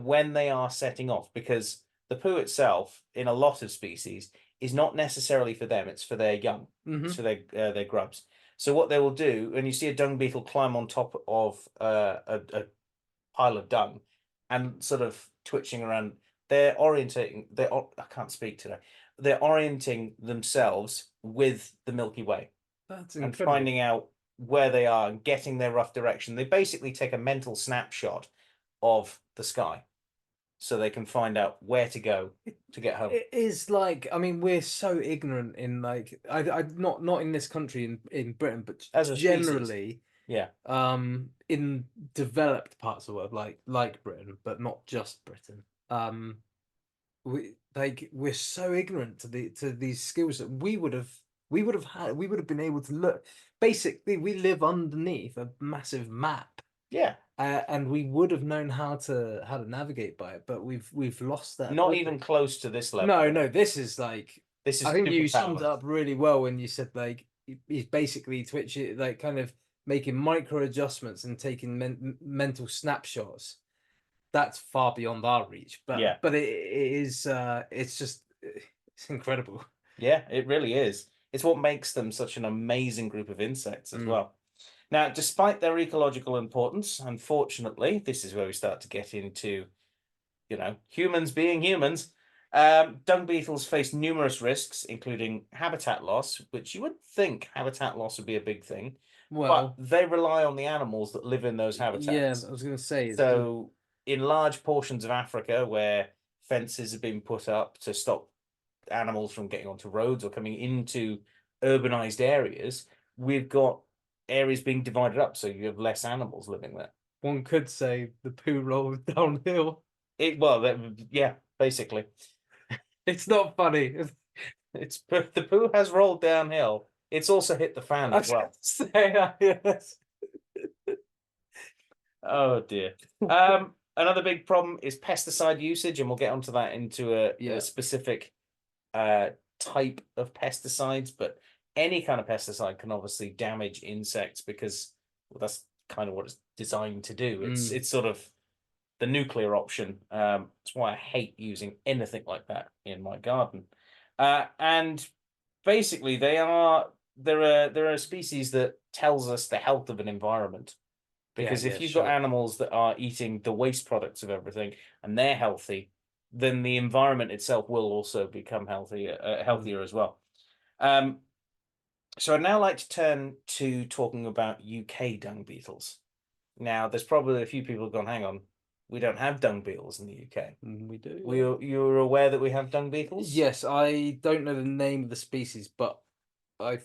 when they are setting off, because the poo itself in a lot of species is not necessarily for them, it's for their young. It's for their grubs. So what they will do, when you see a dung beetle climb on top of a pile of dung and sort of twitching around, they're orientating. I can't speak today. They're orienting themselves with the Milky Way. That's and incredible. finding out where they are and getting their rough direction. They basically take a mental snapshot of the sky, so they can find out where to go to get home. It is like, I mean, we're so ignorant in like, I not in this country in Britain, but As a generally, yeah. In developed parts of the world, like Britain, but not just Britain. We're so ignorant to these skills that we would have been able to look. Basically, we live underneath a massive map. Yeah. And we would have known how to navigate by it, but we've lost that. Not even close to this level. No, this is like, this is. I think you summed it up really well when you said like he's basically twitching, like kind of making micro adjustments and taking mental snapshots. That's far beyond our reach, but yeah. But it is it's incredible. Yeah, it really is. It's what makes them such an amazing group of insects as well. Now, despite their ecological importance, unfortunately, this is where we start to get into, humans being humans. Dung beetles face numerous risks, including habitat loss, which you would think habitat loss would be a big thing. Well, but they rely on the animals that live in those habitats. Yeah, I was going to say. So, in large portions of Africa where fences have been put up to stop animals from getting onto roads or coming into urbanized areas, we've got areas being divided up, so you have less animals living there. One could say the poo rolls downhill. Yeah, basically. It's not funny. It's the poo has rolled downhill. It's also hit the fan I as well. say that, yes. Oh dear. Another big problem is pesticide usage, and we'll get onto that into a specific type of pesticides, but any kind of pesticide can obviously damage insects because that's kind of what it's designed to do. It's sort of the nuclear option. That's why I hate using anything like that in my garden. And basically, there are a species that tells us the health of an environment. Because if you've got animals that are eating the waste products of everything and they're healthy, then the environment itself will also become healthier as well. So I'd now like to turn to talking about UK dung beetles. Now, there's probably a few people who've gone, hang on, we don't have dung beetles in the UK. We do. You're aware that we have dung beetles? Yes, I don't know the name of the species, but I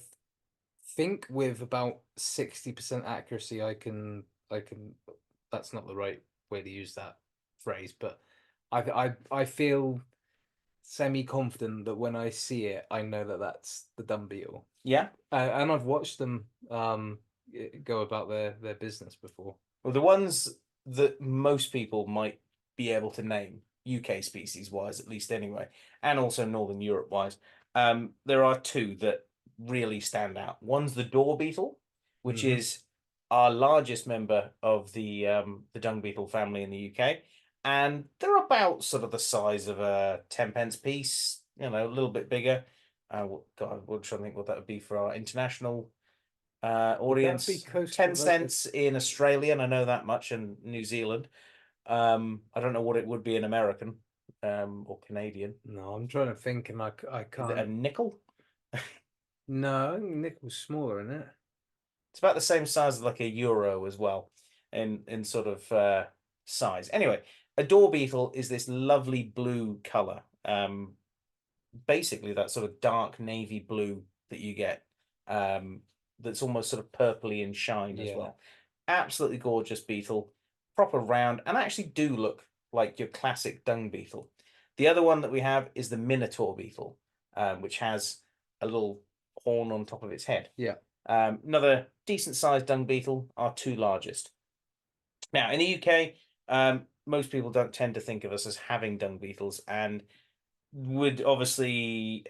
think with about 60% accuracy, I can. That's not the right way to use that phrase, but I feel semi-confident that when I see it, I know that that's the dung beetle. Yeah. And I've watched them go about their business before. Well, the ones that most people might be able to name, UK species wise, at least anyway, and also Northern Europe wise, there are two that really stand out. One's the door beetle, which is our largest member of the dung beetle family in the UK, and they're about sort of the size of a 10 pence piece, a little bit bigger. God, I'm trying to think what that would be for our international audience. 10 cents in Australian, I know that much, and New Zealand. I don't know what it would be in American or Canadian. No, I'm trying to think, and I can't. Is it a nickel? No, I think nickel's smaller, isn't it? It's about the same size as like a euro as well, in sort of size. Anyway, a door beetle is this lovely blue color. Basically that sort of dark navy blue that you get. That's almost sort of purpley in shine as well. Absolutely gorgeous beetle, proper round, and actually do look like your classic dung beetle. The other one that we have is the minotaur beetle, which has a little horn on top of its head. Yeah. Another decent sized dung beetle, our two largest. Now, in the UK, most people don't tend to think of us as having dung beetles and would obviously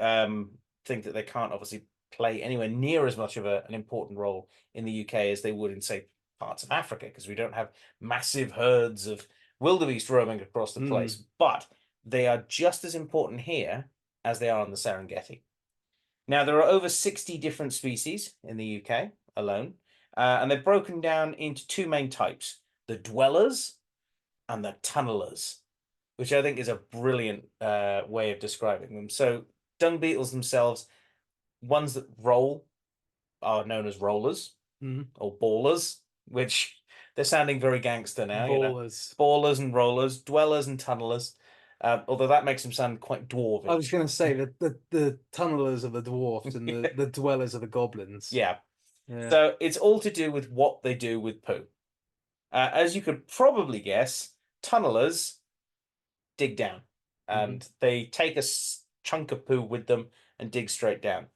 think that they can't obviously play anywhere near as much of an important role in the UK as they would in, say, parts of Africa, because we don't have massive herds of wildebeest roaming across the place. But they are just as important here as they are in the Serengeti. Now, there are over 60 different species in the UK alone, and they're broken down into two main types, the dwellers and the tunnelers, which I think is a brilliant way of describing them. So dung beetles themselves, ones that roll are known as rollers or ballers, which they're sounding very gangster now. Ballers. Ballers and rollers, dwellers and tunnelers. Although that makes them sound quite dwarvish. I was going to say that the tunnelers are the dwarfs and the dwellers are the goblins. Yeah. So it's all to do with what they do with poo. As you could probably guess, tunnelers dig down and they take a chunk of poo with them and dig straight down.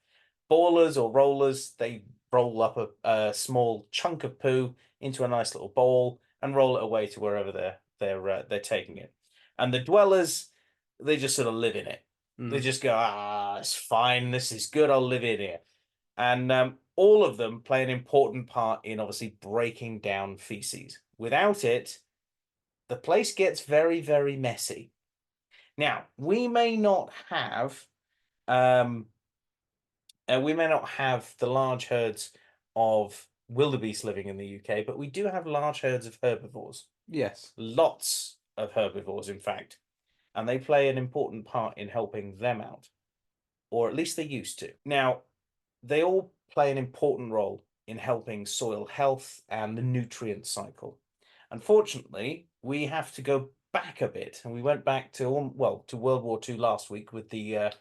Ballers or rollers, they roll up a small chunk of poo into a nice little bowl and roll it away to wherever they're taking it. And the dwellers, they just sort of live in it. They just go, it's fine, this is good, I'll live in here. And all of them play an important part in obviously breaking down feces. Without it, the place gets very, very messy. Now, we may not have the large herds of wildebeest living in the UK, but we do have large herds of herbivores. Yes. Lots of herbivores, in fact. And they play an important part in helping them out. Or at least they used to. Now, they all play an important role in helping soil health and the nutrient cycle. Unfortunately, we have to go back a bit, and we went back to World War II last week with the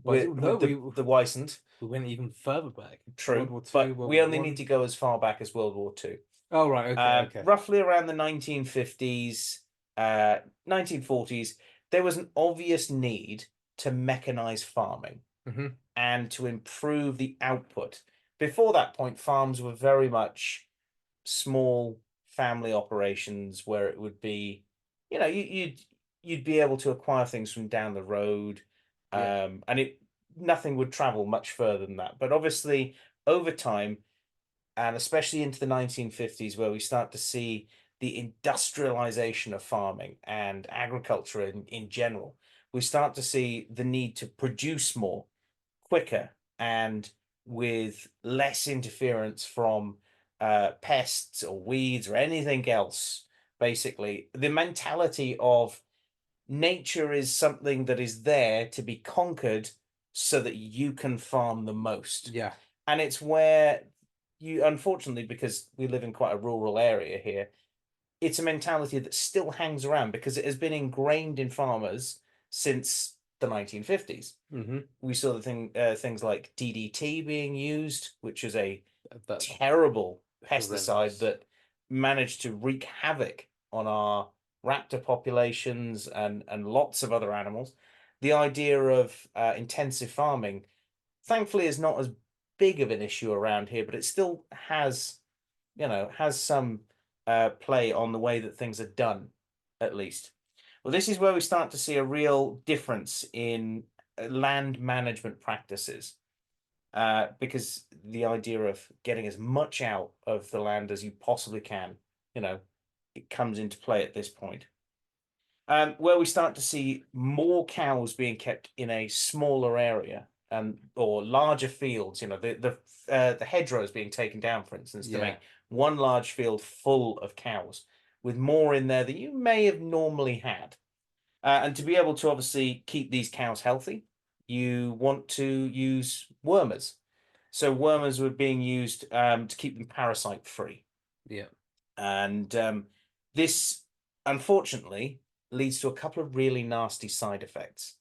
Weissant. We went even further back. True, World War II, but World we War only I. need to go as far back as World War II. Oh, right, okay. Roughly around the 1950s, 1940s, there was an obvious need to mechanize farming Mm-hmm. and to improve the output. Before that point, farms were very much small family operations where it would be, you'd be able to acquire things from down the road, and nothing would travel much further than that. But obviously, over time, and especially into the 1950s, where we start to see the industrialization of farming and agriculture in general, we start to see the need to produce more quicker and with less interference from pests or weeds or anything else. Basically, the mentality of nature is something that is there to be conquered so that you can farm the most. Yeah. And it's where you, unfortunately, because we live in quite a rural area here, it's a mentality that still hangs around because it has been ingrained in farmers since the 1950s. Mm-hmm. We saw things like DDT being used, which is a That's terrible pesticide horrendous. that managed to wreak havoc on our raptor populations and lots of other animals. The idea of intensive farming, thankfully, is not as big of an issue around here, but it still has, has some play on the way that things are done, at least. Well, this is where we start to see a real difference in land management practices, because the idea of getting as much out of the land as you possibly can, it comes into play at this point. Where we start to see more cows being kept in a smaller area, or larger fields, the hedgerows being taken down, for instance, to make one large field full of cows with more in there than you may have normally had. And to be able to obviously keep these cows healthy, you want to use wormers. So wormers were being used to keep them parasite free. Yeah. And this, unfortunately, leads to a couple of really nasty side effects.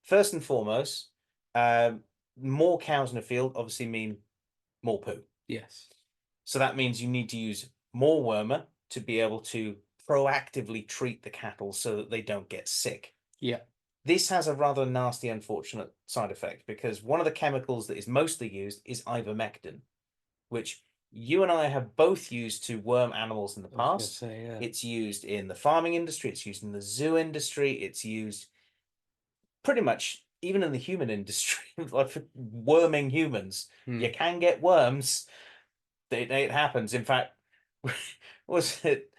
First and foremost, more cows in a field obviously mean more poo. Yes. So that means you need to use more wormer to be able to proactively treat the cattle so that they don't get sick. Yeah. This has a rather nasty, unfortunate side effect because one of the chemicals that is mostly used is ivermectin, which you and I have both used to worm animals in the past. Say, yeah. It's used in the farming industry, it's used in the zoo industry, it's used pretty much even in the human industry, like for worming humans. You can get worms. It happens. In fact, was it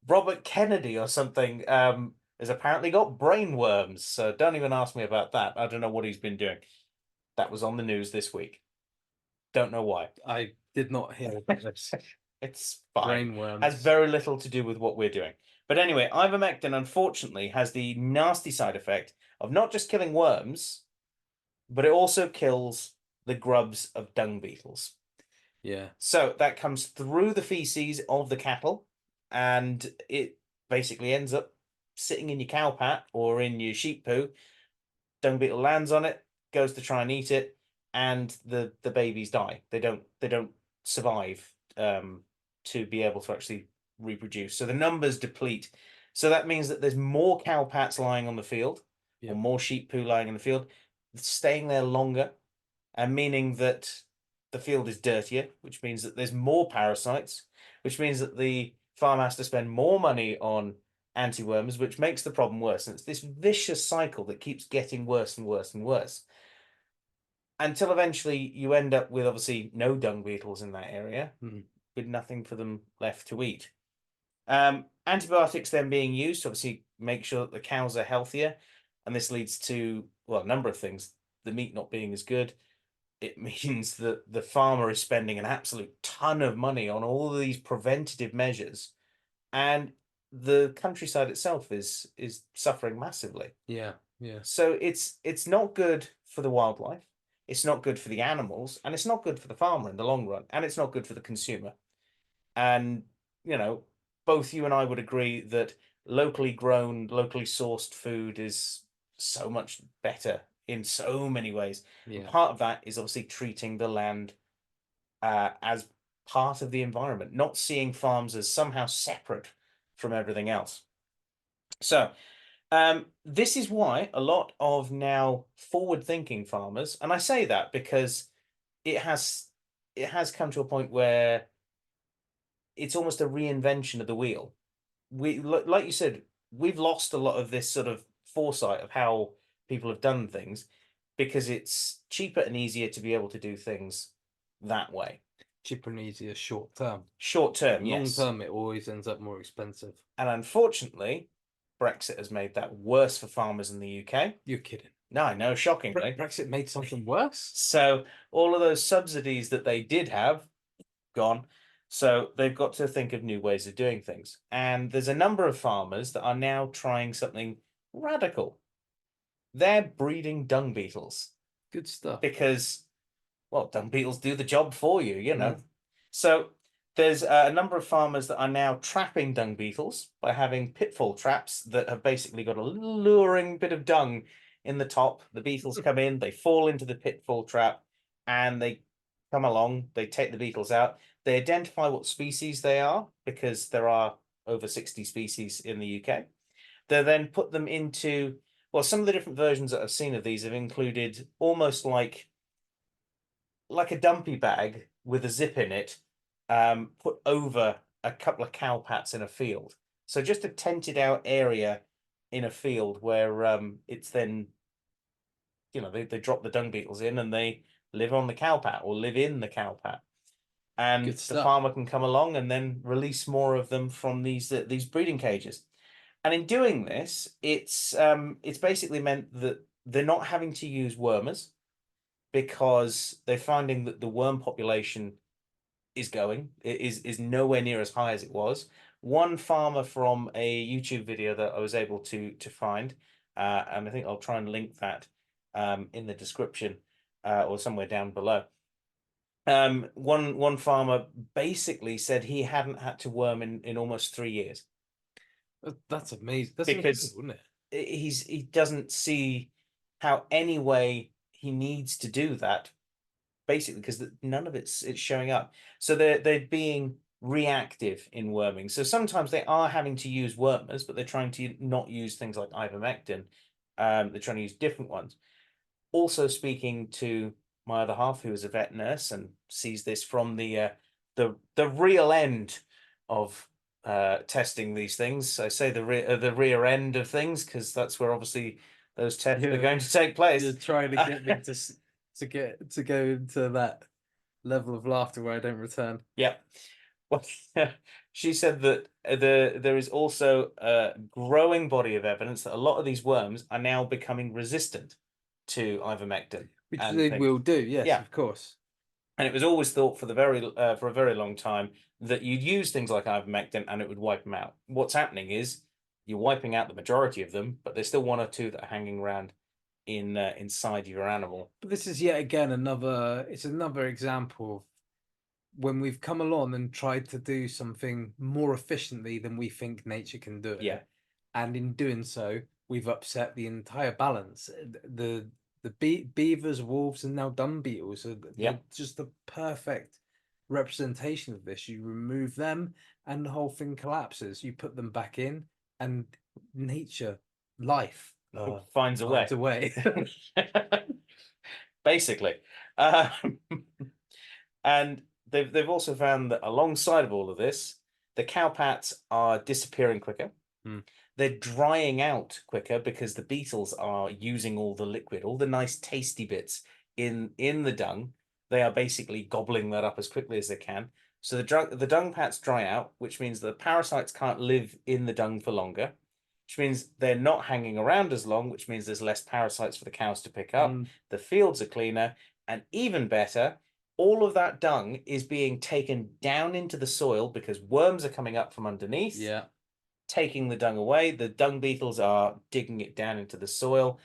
Robert Kennedy or something has apparently got brain worms. So don't even ask me about that. I don't know what he's been doing. That was on the news this week. Don't know why. I did not hear about this. It's fine. Brain worms. Has very little to do with what we're doing. But anyway, ivermectin unfortunately has the nasty side effect of not just killing worms, but it also kills the grubs of dung beetles. Yeah. So that comes through the feces of the cattle, and it basically ends up sitting in your cow pat or in your sheep poo. Dung beetle lands on it, goes to try and eat it, and the babies die. They don't survive to be able to actually reproduce. So the numbers deplete. So that means that there's more cow pats lying on the field, or more sheep poo lying in the field, staying there longer, and meaning that the field is dirtier, which means that there's more parasites, which means that the farm has to spend more money on anti-worms, which makes the problem worse. And it's this vicious cycle that keeps getting worse and worse and worse, until eventually you end up with obviously no dung beetles in that area, with nothing for them left to eat. Antibiotics then being used to obviously make sure that the cows are healthier, and this leads to, well, a number of things. The meat not being as good. It means that the farmer is spending an absolute ton of money on all of these preventative measures, and the countryside itself is suffering massively. Yeah. So it's not good for the wildlife, it's not good for the animals, and it's not good for the farmer in the long run, and it's not good for the consumer. And both you and I would agree that locally grown, locally sourced food is so much better in so many ways. Yeah. Part of that is obviously treating the land as part of the environment, not seeing farms as somehow separate from everything else. So This is why a lot of now forward-thinking farmers, and I say that because it has come to a point where it's almost a reinvention of the wheel. Like you said, we've lost a lot of this sort of foresight of how people have done things because it's cheaper and easier to be able to do things that way. Cheaper and easier short term. Short term, Long yes. term, it always ends up more expensive. And unfortunately, Brexit has made that worse for farmers in the UK. You're kidding. No, I know, shockingly. Brexit made something worse? So all of those subsidies that they did have, gone. So they've got to think of new ways of doing things. And there's a number of farmers that are now trying something radical. They're breeding dung beetles. Good stuff. Because, well, dung beetles do the job for you, you know. So there's a number of farmers that are now trapping dung beetles by having pitfall traps that have basically got a luring bit of dung in the top. The beetles come in, they fall into the pitfall trap, and they come along, they take the beetles out. They identify what species they are because there are over 60 species in the UK. They then put them into, well, some of the different versions that I've seen of these have included almost like a dumpy bag with a zip in it, put over a couple of cow pats in a field. So just a tented out area in a field where it's then, you know, they drop the dung beetles in and they live on the cow pat or live in the cow pat. And the farmer can come along and then release more of them from these breeding cages. And in doing this, it's basically meant that they're not having to use wormers because they're finding that the worm population is nowhere near as high as it was. One farmer from a YouTube video that I was able to find, and I think I'll try and link that in the description or somewhere down below. One farmer basically said he hadn't had to worm in almost 3 years. That's amazing. That's because amazing, isn't it? He doesn't see how any way he needs to do that, basically because none of it's showing up. So they're being reactive in worming. So sometimes they are having to use wormers, but they're trying to not use things like ivermectin. They're trying to use different ones. Also speaking to my other half, who is a vet nurse and sees this from the real end of testing these things. I say the rear end of things because that's where obviously those tests are going to take place. You're trying to get me to go into that level of laughter where I don't return. Yeah. Well, she said that there is also a growing body of evidence that a lot of these worms are now becoming resistant to ivermectin. Which they will do, yes, yeah, of course. And it was always thought for a very long time that you'd use things like ivermectin and it would wipe them out. What's happening is you're wiping out the majority of them, but there's still one or two that are hanging around inside your animal. But this is yet again another example of when we've come along and tried to do something more efficiently than we think nature can do it. Yeah. And in doing so, we've upset the entire balance. The beavers, wolves, and now dung beetles are just the perfect representation of this. You remove them and the whole thing collapses. You put them back in and nature, life finds a way. Basically. And they've also found that alongside of all of this, the cowpats are disappearing quicker. They're drying out quicker because the beetles are using all the liquid, all the nice tasty bits in the dung. They are basically gobbling that up as quickly as they can. So the dung pats dry out, which means the parasites can't live in the dung for longer, which means they're not hanging around as long, which means there's less parasites for the cows to pick up. The fields are cleaner, and even better, all of that dung is being taken down into the soil because worms are coming up from underneath. Yeah. Taking the dung away. The dung beetles are digging it down into the soil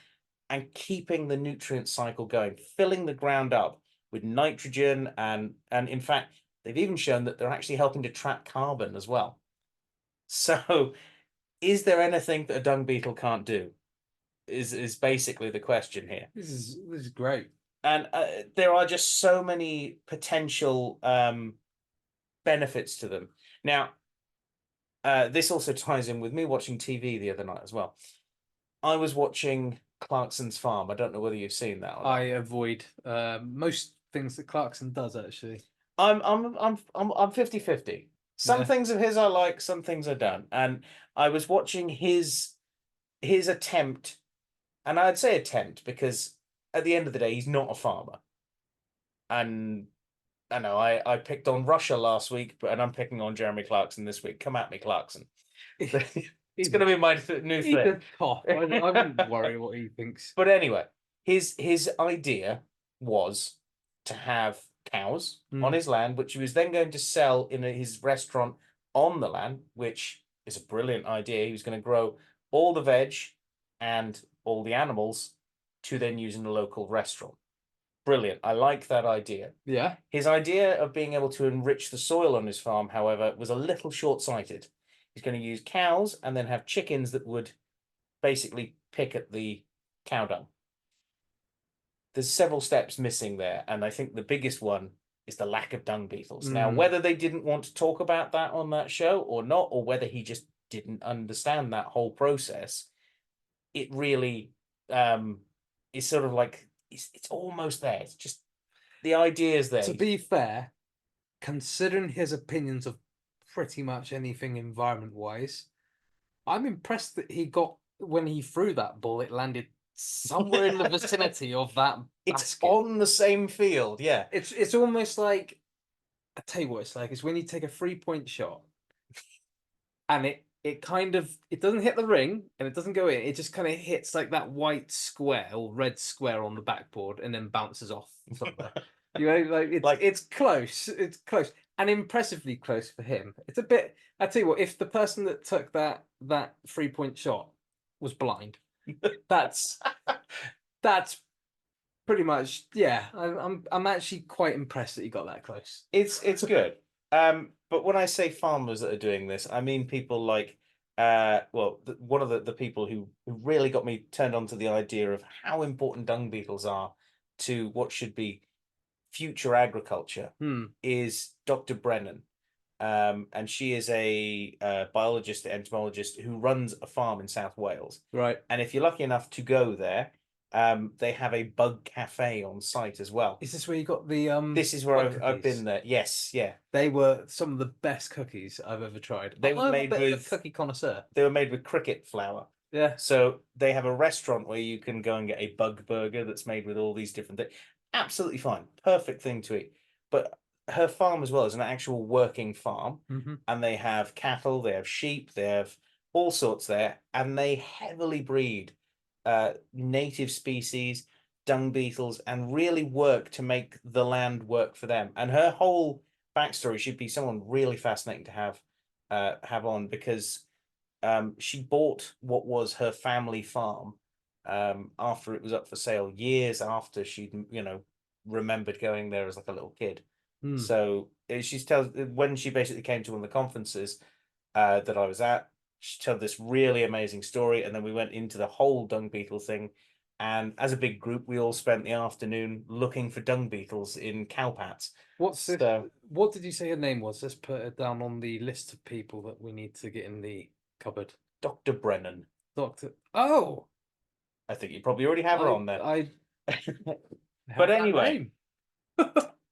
and keeping the nutrient cycle going, filling the ground up with nitrogen. And in fact, they've even shown that they're actually helping to trap carbon as well. So is there anything that a dung beetle can't do? Is basically the question here. This is great. And there are just so many potential benefits to them. Now, this also ties in with me watching TV the other night as well. I was watching Clarkson's Farm. I don't know whether you've seen that or not. I avoid most things that Clarkson does, actually. I'm 50-50. Some Yeah. things of his I like, some things I don't. And I was watching his attempt, and I'd say attempt because at the end of the day, he's not a farmer. And I know I picked on Russia last week, and I'm picking on Jeremy Clarkson this week. Come at me, Clarkson. It's going to be my new He's thing. a top. I wouldn't worry what he thinks. But anyway, his idea was to have cows on his land, which he was then going to sell in his restaurant on the land, which is a brilliant idea. He was going to grow all the veg and all the animals to then use in a local restaurant. Brilliant. I like that idea. Yeah. His idea of being able to enrich the soil on his farm, however, was a little short-sighted. He's going to use cows and then have chickens that would basically pick at the cow dung. There's several steps missing there, and I think the biggest one is the lack of dung beetles. Now, whether they didn't want to talk about that on that show or not, or whether he just didn't understand that whole process, it really is sort of like it's almost there. It's just the idea is there. To be fair, considering his opinions of pretty much anything environment-wise, I'm impressed that he got, when he threw that ball, it landed somewhere in the vicinity of that It's basket. on the same field, yeah. It's almost like, I tell you what it's like, is when you take a 3-point shot and it kind of, it doesn't hit the ring and it doesn't go in, it just kind of hits like that white square or red square on the backboard and then bounces off somewhere. You know, like it's close. It's close. And impressively close for him. It's a bit, I tell you what, if the person that took that 3-point shot was blind, that's pretty much, yeah. I'm actually quite impressed that he got that close. It's good. But when I say farmers that are doing this, I mean people like one of the people who really got me turned on to the idea of how important dung beetles are to what should be future agriculture is Dr. Brennan. And she is a biologist, entomologist who runs a farm in South Wales. Right. And if you're lucky enough to go there, they have a bug cafe on site as well. Is this where you got the This is where bug I've been cookies? there. Yes, yeah. They were some of the best cookies I've ever tried. They were I'm made a bit of with a cookie connoisseur. They were made with cricket flour. Yeah. So they have a restaurant where you can go and get a bug burger that's made with all these different things. Absolutely fine. Perfect thing to eat. But her farm as well is an actual working farm. And they have cattle, they have sheep, they have all sorts there. And they heavily breed native species, dung beetles, and really work to make the land work for them. And her whole backstory should be someone really fascinating to have on, because she bought what was her family farm after it was up for sale, years after she'd remembered going there as like a little kid. So she tells, when she basically came to one of the conferences that I was at, she told this really amazing story, and then we went into the whole dung beetle thing. And as a big group, we all spent the afternoon looking for dung beetles in cowpats. What's this? What did you say her name was? Let's put it down on the list of people that we need to get in the cupboard. Dr. Brennan. Doctor. Oh, I think you probably already have her on there. But anyway,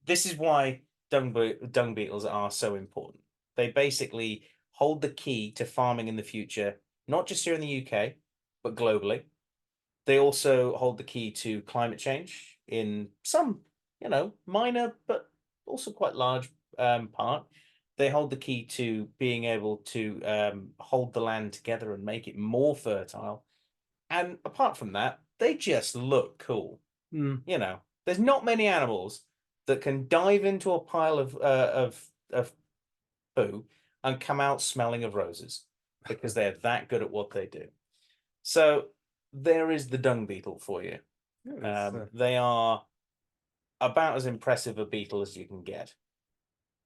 this is why dung beetles are so important. They basically hold the key to farming in the future, not just here in the UK, but globally. They also hold the key to climate change in some, minor, but also quite large part. They hold the key to being able to hold the land together and make it more fertile. And apart from that, they just look cool. There's not many animals that can dive into a pile of poo and come out smelling of roses, because they're that good at what they do. So there is the dung beetle for you. They are about as impressive a beetle as you can get.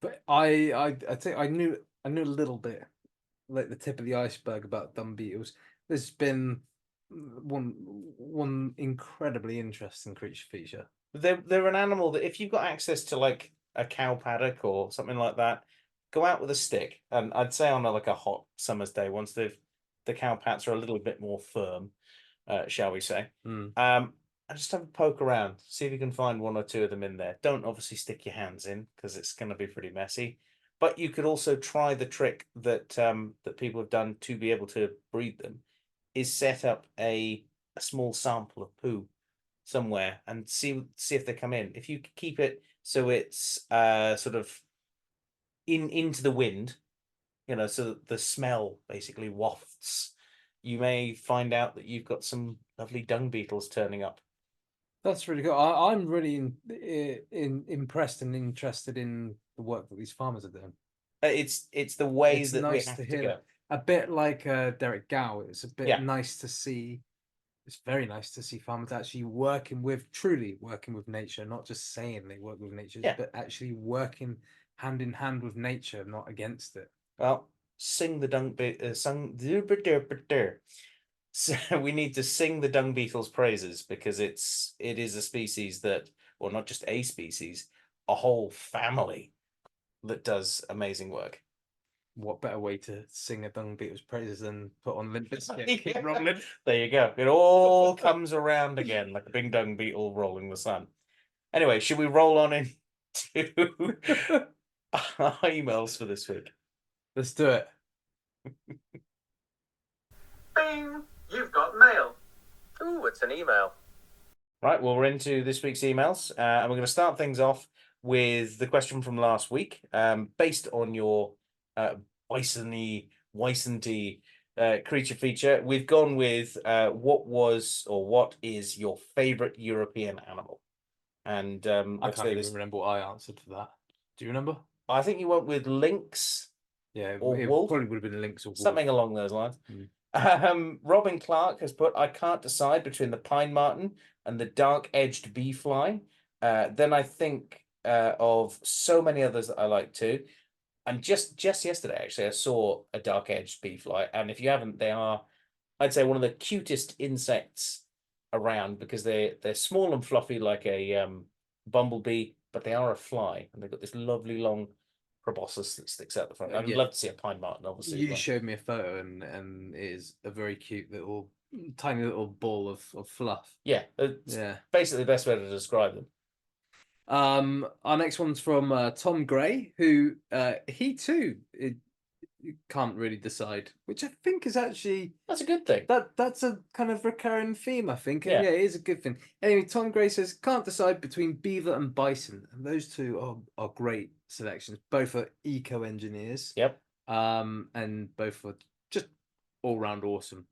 But I think I knew a little bit, like the tip of the iceberg about dung beetles. There's been one incredibly interesting creature feature. They're an animal that, if you've got access to like a cow paddock or something like that, go out with a stick. And I'd say on like a hot summer's day, once the cow pats are a little bit more firm, shall we say. Mm. And just have a poke around, see if you can find one or two of them in there. Don't obviously stick your hands in because it's going to be pretty messy. But you could also try the trick that that people have done to be able to breed them, is set up a small sample of poo somewhere and see if they come in. If you keep it so it's sort of into the wind, so that the smell basically wafts, you may find out that you've got some lovely dung beetles turning up. That's really cool. I'm really impressed and interested in the work that these farmers are doing. It's the way It's that we nice have to to hear go. that. A bit like Derek Gow. It's a bit Yeah. nice to see. It's very nice to see farmers actually truly working with nature, not just saying they work with nature, Yeah. but actually working hand in hand with nature, not against it. Well, sing the dung So we need to sing the dung beetle's praises because it is a species that, or not just a species, a whole family that does amazing work. What better way to sing a dung beetle's praises than put on Limp Bizkit? Keep Yeah. rolling. There you go. It all comes around again like a big dung beetle rolling the sun. Anyway, should we roll on into our emails for this week? Let's do it. Bing! You've got mail. Ooh, it's an email. Right, well, we're into this week's emails, and we're going to start things off with the question from last week, based on your wisonty creature feature. We've gone with what is your favorite European animal? And I can't even remember what I answered for that. Do you remember? I think you went with lynx. Yeah, or it wolf, probably would have been lynx or wolf. something along those lines. Mm. Robin Clark has put, I can't decide between the pine marten and the dark-edged bee fly. Then I think of so many others that I like too. And just yesterday, actually, I saw a dark-edged bee fly. And if you haven't, they are, I'd say, one of the cutest insects around because they're small and fluffy like a bumblebee, but they are a fly, and they've got this lovely long proboscis that sticks out the front. I'd Yeah. love to see a pine marten, obviously. You showed me a photo, and it is a very cute little, tiny little ball of fluff. Yeah, Yeah. basically the best way to describe them. Our next one's from Tom Gray, who he too can't really decide, which I think is actually That's a good thing. that's a kind of recurring theme, I think. And Yeah. yeah, it is a good thing. Anyway, Tom Gray says can't decide between beaver and bison, and those two are great selections. Both are eco engineers. Yep. And both are just all round awesome.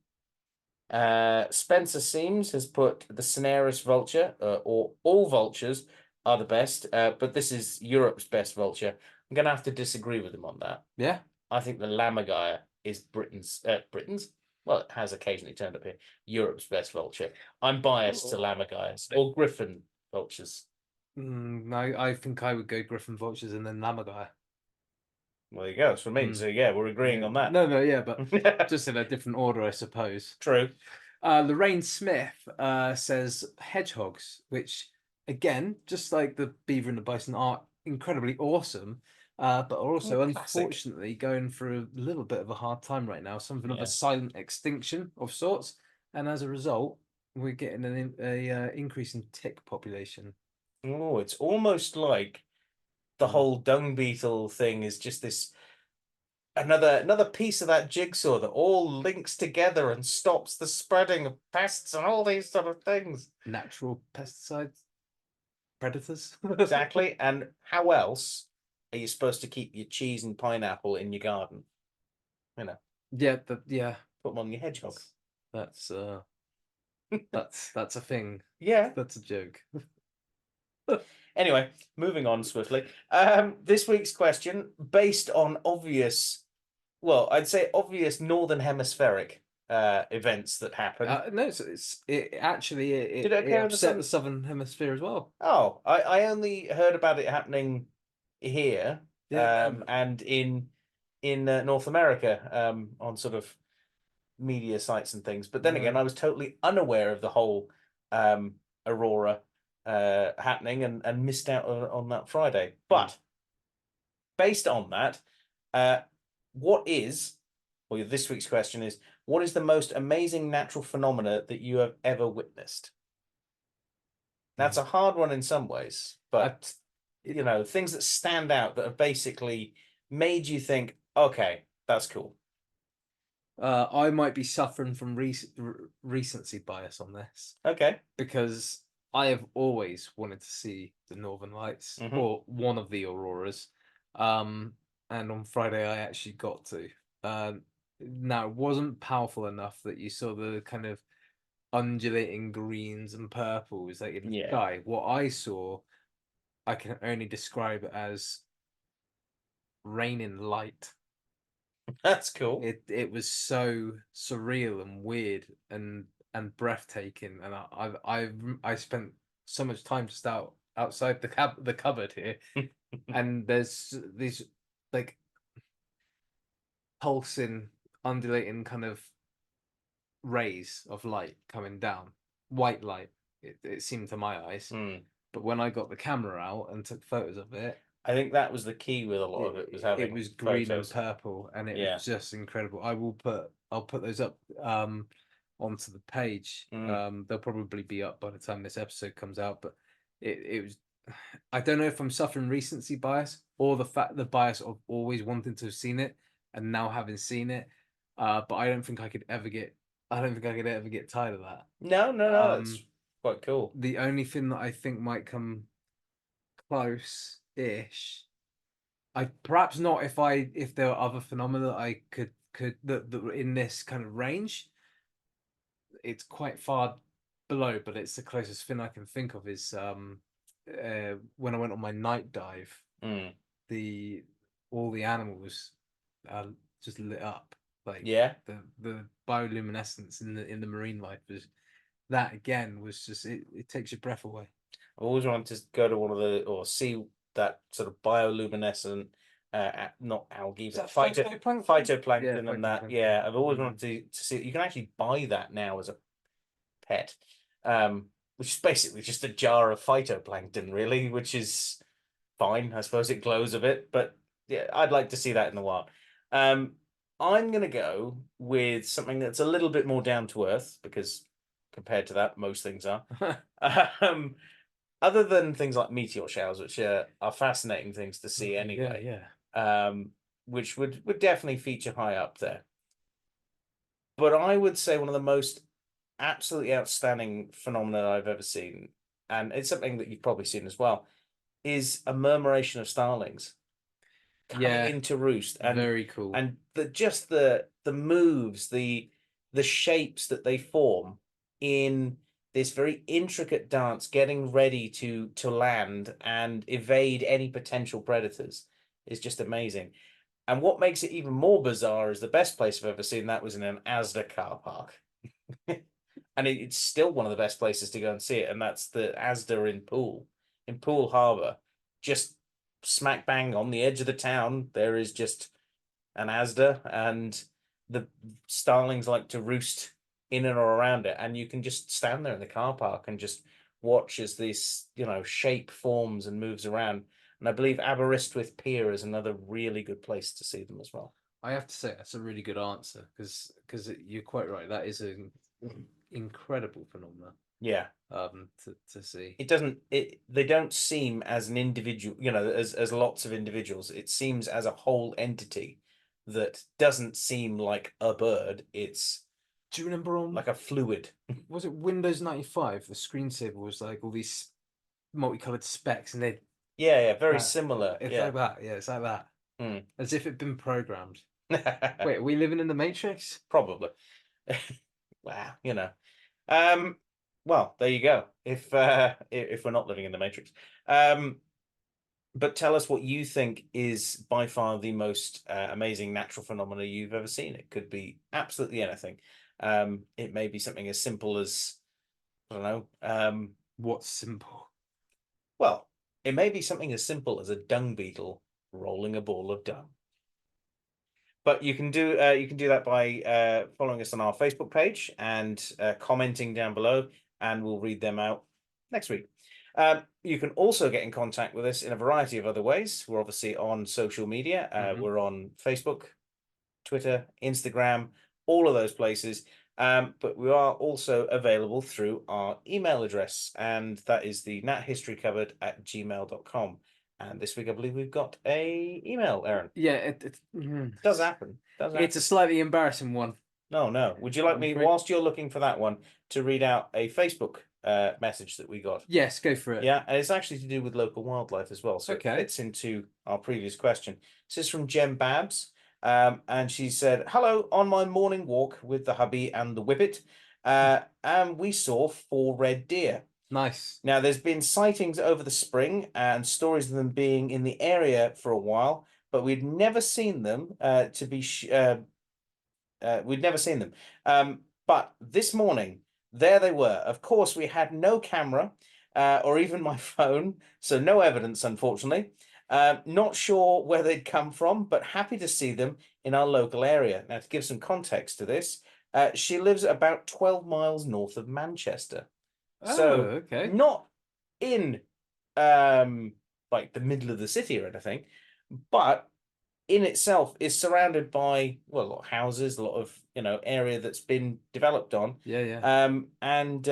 Spencer Seams has put the Cineris vulture, or all vultures are the best, but this is Europe's best vulture. I'm going to have to disagree with him on that. Yeah. I think the Lammergeier is Britain's. Well, it has occasionally turned up here. Europe's best vulture. I'm biased to Lammergeiers or Griffin vultures. No, I think I would go Griffin vultures and then Lammergeier. Well, there you go. It's for me. So yeah, we're agreeing on that. No, yeah, but just in a different order, I suppose. True. Lorraine Smith says hedgehogs, which again, just like the beaver and the bison, are incredibly awesome. But are also unfortunately going through a little bit of a hard time right now, something of a silent extinction of sorts, and as a result, we're getting an increase in tick population. Oh, it's almost like the whole dung beetle thing is just this another piece of that jigsaw that all links together and stops the spreading of pests and all these sort of things. Natural pesticides, predators. Exactly. And how else are you supposed to keep your cheese and pineapple in your garden? Yeah, put them on your hedgehog. That's a thing. Yeah, that's a joke. Anyway, moving on swiftly. This week's question, based on obvious northern hemispheric events that happened. No, it upset the southern hemisphere as well. Oh, I only heard about it happening here, Yeah. and in North America, on sort of media sites and things. But then again, I was totally unaware of the whole aurora happening and missed out on that Friday. But based on that, this week's question is, what is the most amazing natural phenomena that you have ever witnessed? That's a hard one in some ways, but you know, things that stand out that have basically made you think, okay, that's cool. I might be suffering from recency bias on this Okay. because I have always wanted to see the Northern Lights or one of the auroras. And on Friday I actually got to. Now it wasn't powerful enough that you saw the kind of undulating greens and purples like in the sky. What I saw, I can only describe as raining light. That's cool. It was so surreal and weird and breathtaking, and I spent so much time just outside the cupboard here, and there's these like pulsing, undulating kind of rays of light coming down, white light. It seemed to my eyes, but when I got the camera out and took photos of it, I think that was the key with a lot of it, was having it was green photos. and purple, and it was just incredible. I'll put those up onto the page. They'll probably be up by the time this episode comes out, but it was, I don't know if I'm suffering recency bias or the bias of always wanting to have seen it and now having seen it. But I don't think I could ever get tired of that. No, that's quite cool. The only thing that I think might come close-ish, I perhaps not if there are other phenomena that I could that were in this kind of range. It's quite far below, but it's the closest thing I can think of is when I went on my night dive, all the animals just lit up, like the bioluminescence in the marine life was that again was just it takes your breath away. I always wanted to go to one of the or see that sort of bioluminescent not algae, but phytoplankton and that. Yeah, I've always wanted to see it. You can actually buy that now as a pet, which is basically just a jar of phytoplankton, really, which is fine. I suppose it glows a bit, but yeah, I'd like to see that in the wild. I'm gonna go with something that's a little bit more down to earth, because compared to that, most things are. Other than things like meteor showers, which are fascinating things to see anyway. Which would definitely feature high up there. But I would say one of the most absolutely outstanding phenomena I've ever seen, and it's something that you've probably seen as well, is a murmuration of starlings coming into roost. And very cool. And just the moves, the shapes that they form in this very intricate dance, getting ready to land and evade any potential predators, is just amazing. And what makes it even more bizarre is the best place I've ever seen that was in an Asda car park. And it's still one of the best places to go and see it, and that's the Asda in Poole Harbour. Just smack bang on the edge of the town, there is just an Asda, and the starlings like to roost in and around it, and you can just stand there in the car park and just watch as this, shape forms and moves around. And I believe Aberystwyth Pier is another really good place to see them as well. I have to say that's a really good answer, because you're quite right. That is an incredible phenomenon. Yeah. To see. They don't seem as an individual, as lots of individuals. It seems as a whole entity that doesn't seem like a bird. Do you remember like a fluid? Was it Windows 95? The screensaver was like all these multicolored specks, and they very similar. It's like that. Yeah, it's like that. As if it'd been programmed. Wait, are we living in the Matrix? Probably. Wow, well, there you go. If we're not living in the Matrix. But tell us what you think is by far the most amazing natural phenomena you've ever seen. It could be absolutely anything. It may be something as simple as, I don't know. What's simple? Well, it may be something as simple as a dung beetle rolling a ball of dung. But you can do that by following us on our Facebook page and commenting down below, and we'll read them out next week. You can also get in contact with us in a variety of other ways. We're obviously on social media. We're on Facebook, Twitter, Instagram, all of those places. But we are also available through our email address, and that is the nathistorykupboard@gmail.com. And this week, I believe we've got a email, Aaron. Yeah, Does happen. Does happen. it's a slightly embarrassing one. No. Would you like me, whilst you're looking for that one, to read out a Facebook message that we got? Yes, go for it. Yeah, and it's actually to do with local wildlife as well, so Okay. it fits into our previous question. This is from Jem Babs, and she said, "Hello, on my morning walk with the hubby and the whippet, and we saw 4 red deer. Nice. Now, there's been sightings over the spring and stories of them being in the area for a while, but we'd never seen them. We'd never seen them. But this morning, there they were. Of course, we had no camera or even my phone, so no evidence, unfortunately. Not sure where they'd come from, but happy to see them in our local area. Now, to give some context to this, she lives about 12 miles north of Manchester. So, okay. not in like the middle of the city or anything, but in itself is surrounded by, well, a lot of houses, a lot of, area that's been developed on. Yeah. And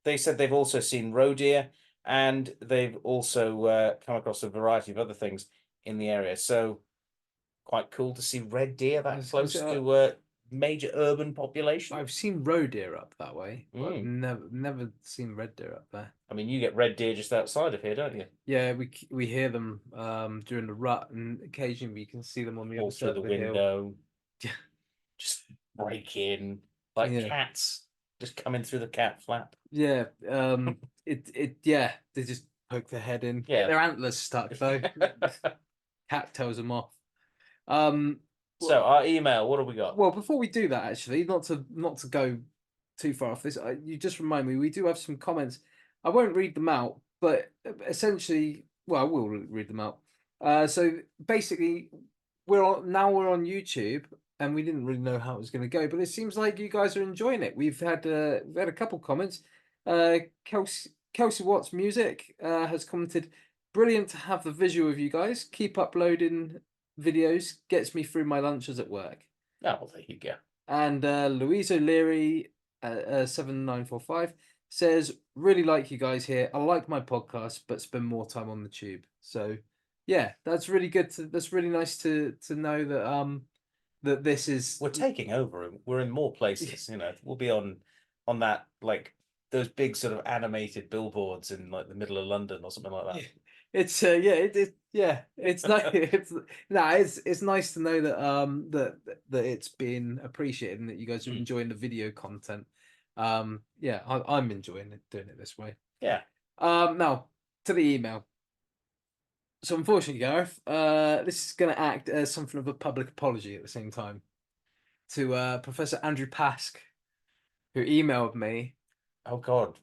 they said they've also seen roe deer, and they've also come across a variety of other things in the area. So quite cool to see red deer that close to major urban population. I've seen roe deer up that way, but I've never seen red deer up there. I mean, you get red deer just outside of here, don't you? Yeah, we hear them during the rut, and occasionally we can see them on the other side Through of the window. Yeah. Just break in like cats, just coming through the cat flap. Yeah. They just poke their head in. Yeah. Get their antlers stuck though. Cat tells them off. So our email, what have we got? Well, before we do that, actually, not to go too far off this, you just remind me, we do have some comments. I won't read them out, but essentially, well, I will read them out. So basically, we're on YouTube, and we didn't really know how it was going to go, but it seems like you guys are enjoying it. We've had a couple comments. Kelsey Watts Music has commented, "Brilliant to have the visual of you guys. Keep uploading videos, gets me through my lunches at work." Oh, well, there you go. And Louise O'Leary 7945 says, "Really like you guys here. I like my podcast, but spend more time on the tube." So yeah, that's really good. That's really nice to know that that this is, we're taking over. We're in more places. We'll be on that, like those big sort of animated billboards in like the middle of London or something like that. It's it's nice. It's nice to know that that it's been appreciated and that you guys are enjoying the video content. I'm enjoying doing it this way. Yeah. Now to the email. So unfortunately, Gareth, this is going to act as something of a public apology at the same time to Professor Andrew Pask, who emailed me. Oh God.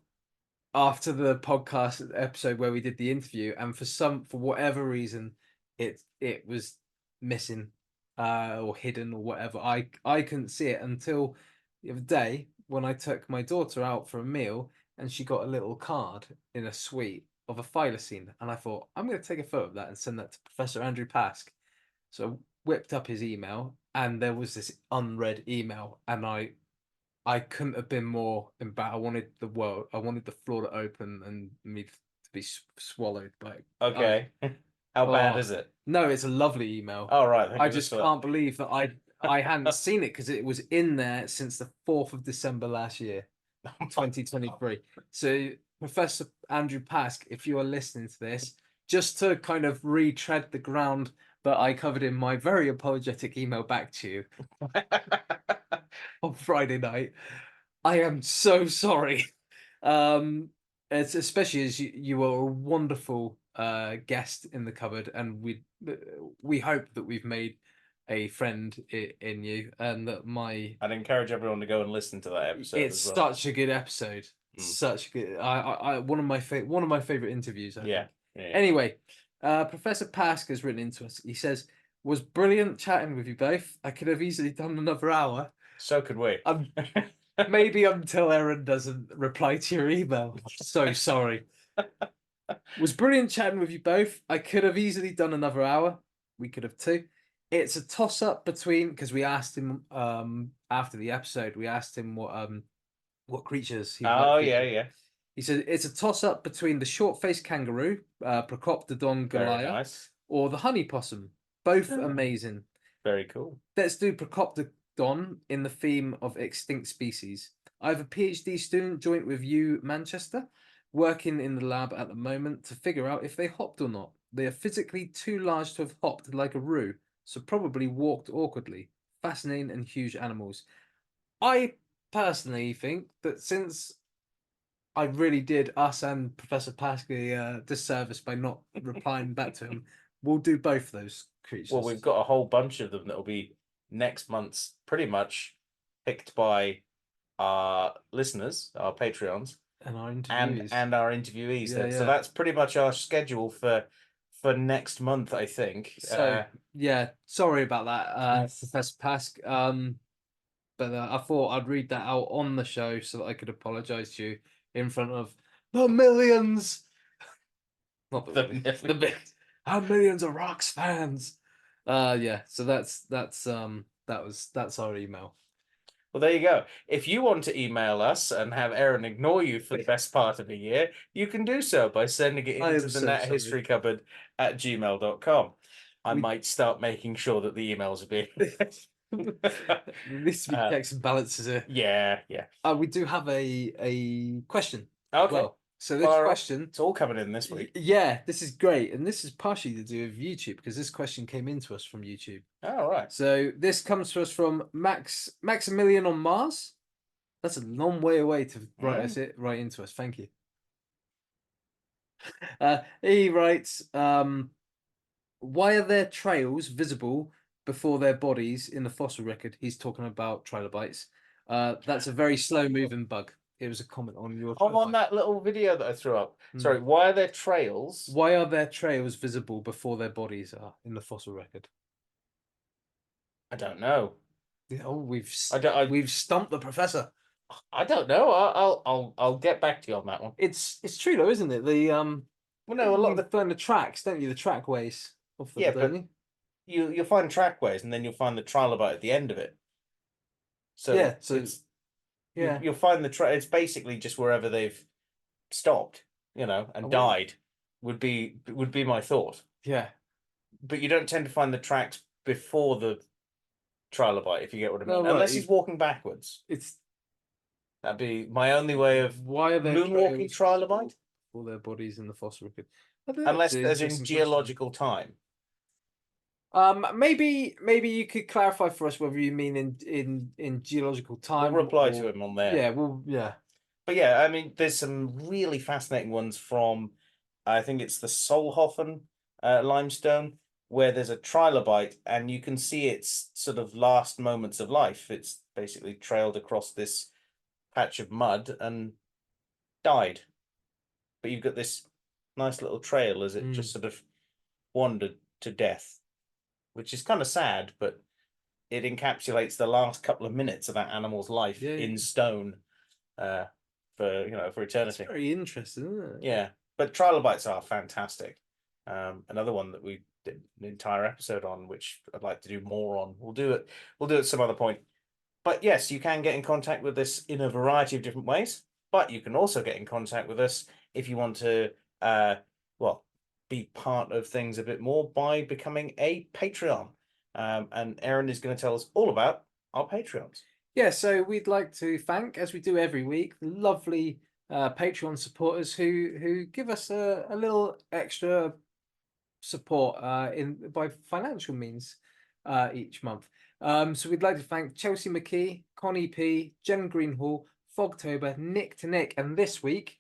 After the podcast episode where we did the interview, and for whatever reason, it was missing or hidden or whatever. I couldn't see it until the other day when I took my daughter out for a meal, and she got a little card in a sweet of a thylacine, and I thought, I'm going to take a photo of that and send that to Professor Andrew Pask. So I whipped up his email, and there was this unread email, and I couldn't have been more embarrassed. I wanted the floor to open and me to be swallowed by it. Okay. How bad is it? No, it's a lovely email. Oh, right. I just can't believe that I hadn't seen it, because it was in there since the 4th of December last year, 2023. So Professor Andrew Pask, if you are listening to this, just to kind of retread the ground that I covered in my very apologetic email back to you on Friday night, I am so sorry. It's especially as you were a wonderful guest in the cupboard, and we hope that we've made a friend in you, and that I'd encourage everyone to go and listen to that episode. It's such a good episode. Such good. One of my favorite interviews. I think. Anyway, Professor Pask has written into us. He says, "Was brilliant chatting with you both. I could have easily done another hour." So could we. Maybe until Aaron doesn't reply to your email. I'm so sorry. "Was brilliant chatting with you both. I could have easily done another hour. We could have too. It's a toss-up between," because we asked him after the episode, we asked him what creatures he would Oh, like. yeah, yeah. He said it's a toss-up between the short-faced kangaroo, Procoptodon Very Goliath, nice. or the honey possum. Both Oh. amazing. Very cool. Let's do Procoptodon in the theme of extinct species. I have a PhD student joint with U Manchester, working in the lab at the moment to figure out if they hopped or not. They are physically too large to have hopped like a roo, so probably walked awkwardly. Fascinating and huge animals. I personally think that since I really did us and Professor Pasky disservice by not replying back to him, we'll do both those creatures. Well, we've got a whole bunch of them that will be next month's pretty much picked by our listeners, our Patreons, and our interviewees. and our interviewees. Yeah, So yeah. that's pretty much our schedule for next month, I think. So yeah, sorry about that, Professor Pask. But I thought I'd read that out on the show so that I could apologise to you in front of the millions. Not the millions, the big, and millions of Rocks fans. Yeah. So that's our email. Well, there you go. If you want to email us and have Aaron ignore you for the best part of a year, you can do so by sending it into the Nat History Cupboard at gmail.com. I might start making sure that the emails are being. Needs to be checks and balances here. Yeah, yeah. We do have a question. Okay. Well, so this question, it's all coming in this week. Yeah, this is great, and this is partially to do with YouTube because this question came into us from YouTube. Oh, right. So this comes to us from Maximilian on Mars. That's a long way away to write right into us. Thank you. He writes, why are there trails visible before their bodies in the fossil record? He's talking about trilobites. That's a very slow moving bug. It was a comment on your. On that little video that I threw up. Sorry, why are there trails? Why are there trails visible before their bodies are in the fossil record? I don't know. Oh, we've stumped the professor. I don't know. I'll get back to you on that one. It's true though, isn't it? Well, no, a lot of the tracks, don't you? The trackways of them, but you'll find trackways, and then you'll find the trilobite at the end of it. So yeah, you'll find it's basically just wherever they've stopped, and died. Would be my thought. Yeah, but you don't tend to find the tracks before the trilobite, if you get what I mean. No, right. Unless he's walking backwards. That'd be my only way of why are there moonwalking trilobite? All their bodies in the fossil record. Unless there's in geological time. Maybe you could clarify for us whether you mean in geological time. We'll reply to him on there. Yeah, well, yeah. But yeah, I mean, there's some really fascinating ones from, I think it's the Solhofen limestone, where there's a trilobite, and you can see its sort of last moments of life. It's basically trailed across this patch of mud and died. But you've got this nice little trail as it just sort of wandered to death, which is kind of sad, but it encapsulates the last couple of minutes of that animal's life in stone for eternity. It's very interesting, isn't it? Yeah, but trilobites are fantastic. Another one that we did an entire episode on, which I'd like to do more on. We'll do it some other point. But yes, you can get in contact with us in a variety of different ways. But you can also get in contact with us if you want to, be part of things a bit more by becoming a Patreon. And Aaron is going to tell us all about our Patreons. Yeah, so we'd like to thank, as we do every week, the lovely Patreon supporters who give us a little extra support by financial means each month. So we'd like to thank Chelsea McKee, Connie P, Jen Greenhall, Fogtober, Nick to Nick, and this week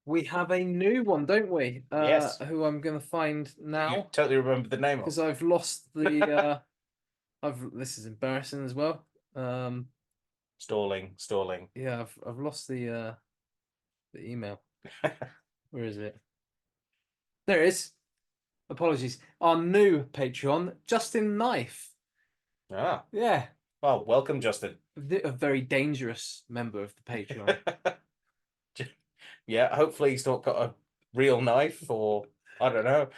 we have a new one, don't we? Yes. Who I'm going to find now. You totally remember the name of. Because I've lost the. This is embarrassing as well. Stalling. Yeah, I've lost the email. Where is it? There it is. Apologies. Our new Patreon, Justin Knife. Ah. Yeah. Well, welcome, Justin. A very dangerous member of the Patreon. Yeah, hopefully he's not got a real knife, or I don't know.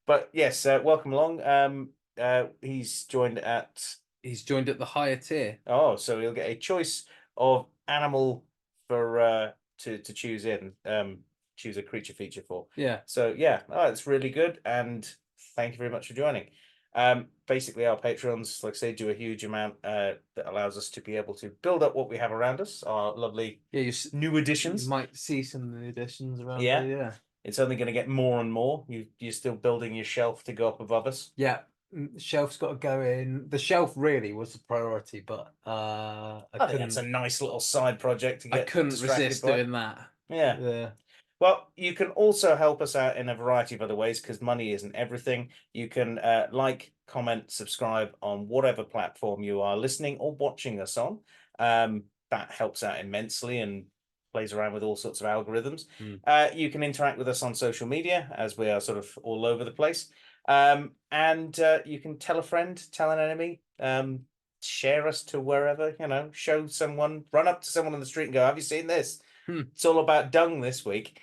But yes, welcome along. He's joined at He's joined at the higher tier. Oh, so he'll get a choice of animal for to choose choose a creature feature for. Yeah. So yeah, it's really good, and thank you very much for joining. Basically, our patrons, like I say, do a huge amount that allows us to be able to build up what we have around us, our lovely new additions. You might see some new additions around Yeah. there. Yeah. It's only going to get more and more. You're still building your shelf to go up above us. Yeah. Shelf's got to go in. The shelf really was the priority, but I think it's a nice little side project to get. I couldn't distracted resist by. doing that. Yeah. Yeah. Well, you can also help us out in a variety of other ways because money isn't everything. You can like, comment, subscribe on whatever platform you are listening or watching us on. That helps out immensely and plays around with all sorts of algorithms. You can interact with us on social media as we are sort of all over the place. And you can tell a friend, tell an enemy, share us to wherever, show someone, run up to someone on the street and go, have you seen this? It's all about dung this week.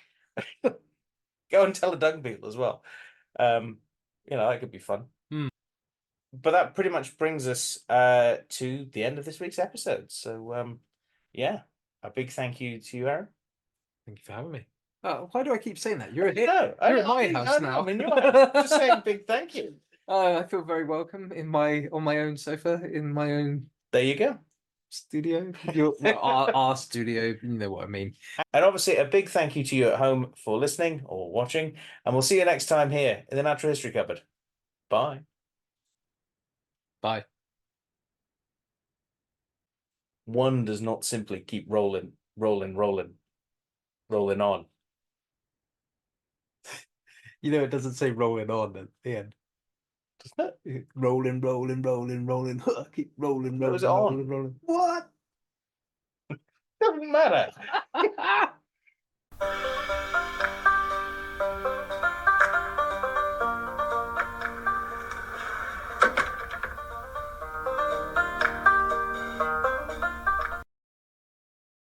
Go and tell a dung beetle as well. That could be fun. But that pretty much brings us to the end of this week's episode. So yeah, a big thank you to you, Aaron. Thank you for having me. Why do I keep saying that? You're here. No, You're at my house now. I'm in your house. Just saying big thank you. I feel very welcome on my own sofa in my own. There you go. Studio, our studio. You know what I mean. And obviously, a big thank you to you at home for listening or watching. And we'll see you next time here in the Natural History Cupboard. Bye. Bye. One does not simply keep rolling on. It doesn't say rolling on at the end. Doesn't it? Rolling. Keep rolling. It was on. Rolling. What? Doesn't matter.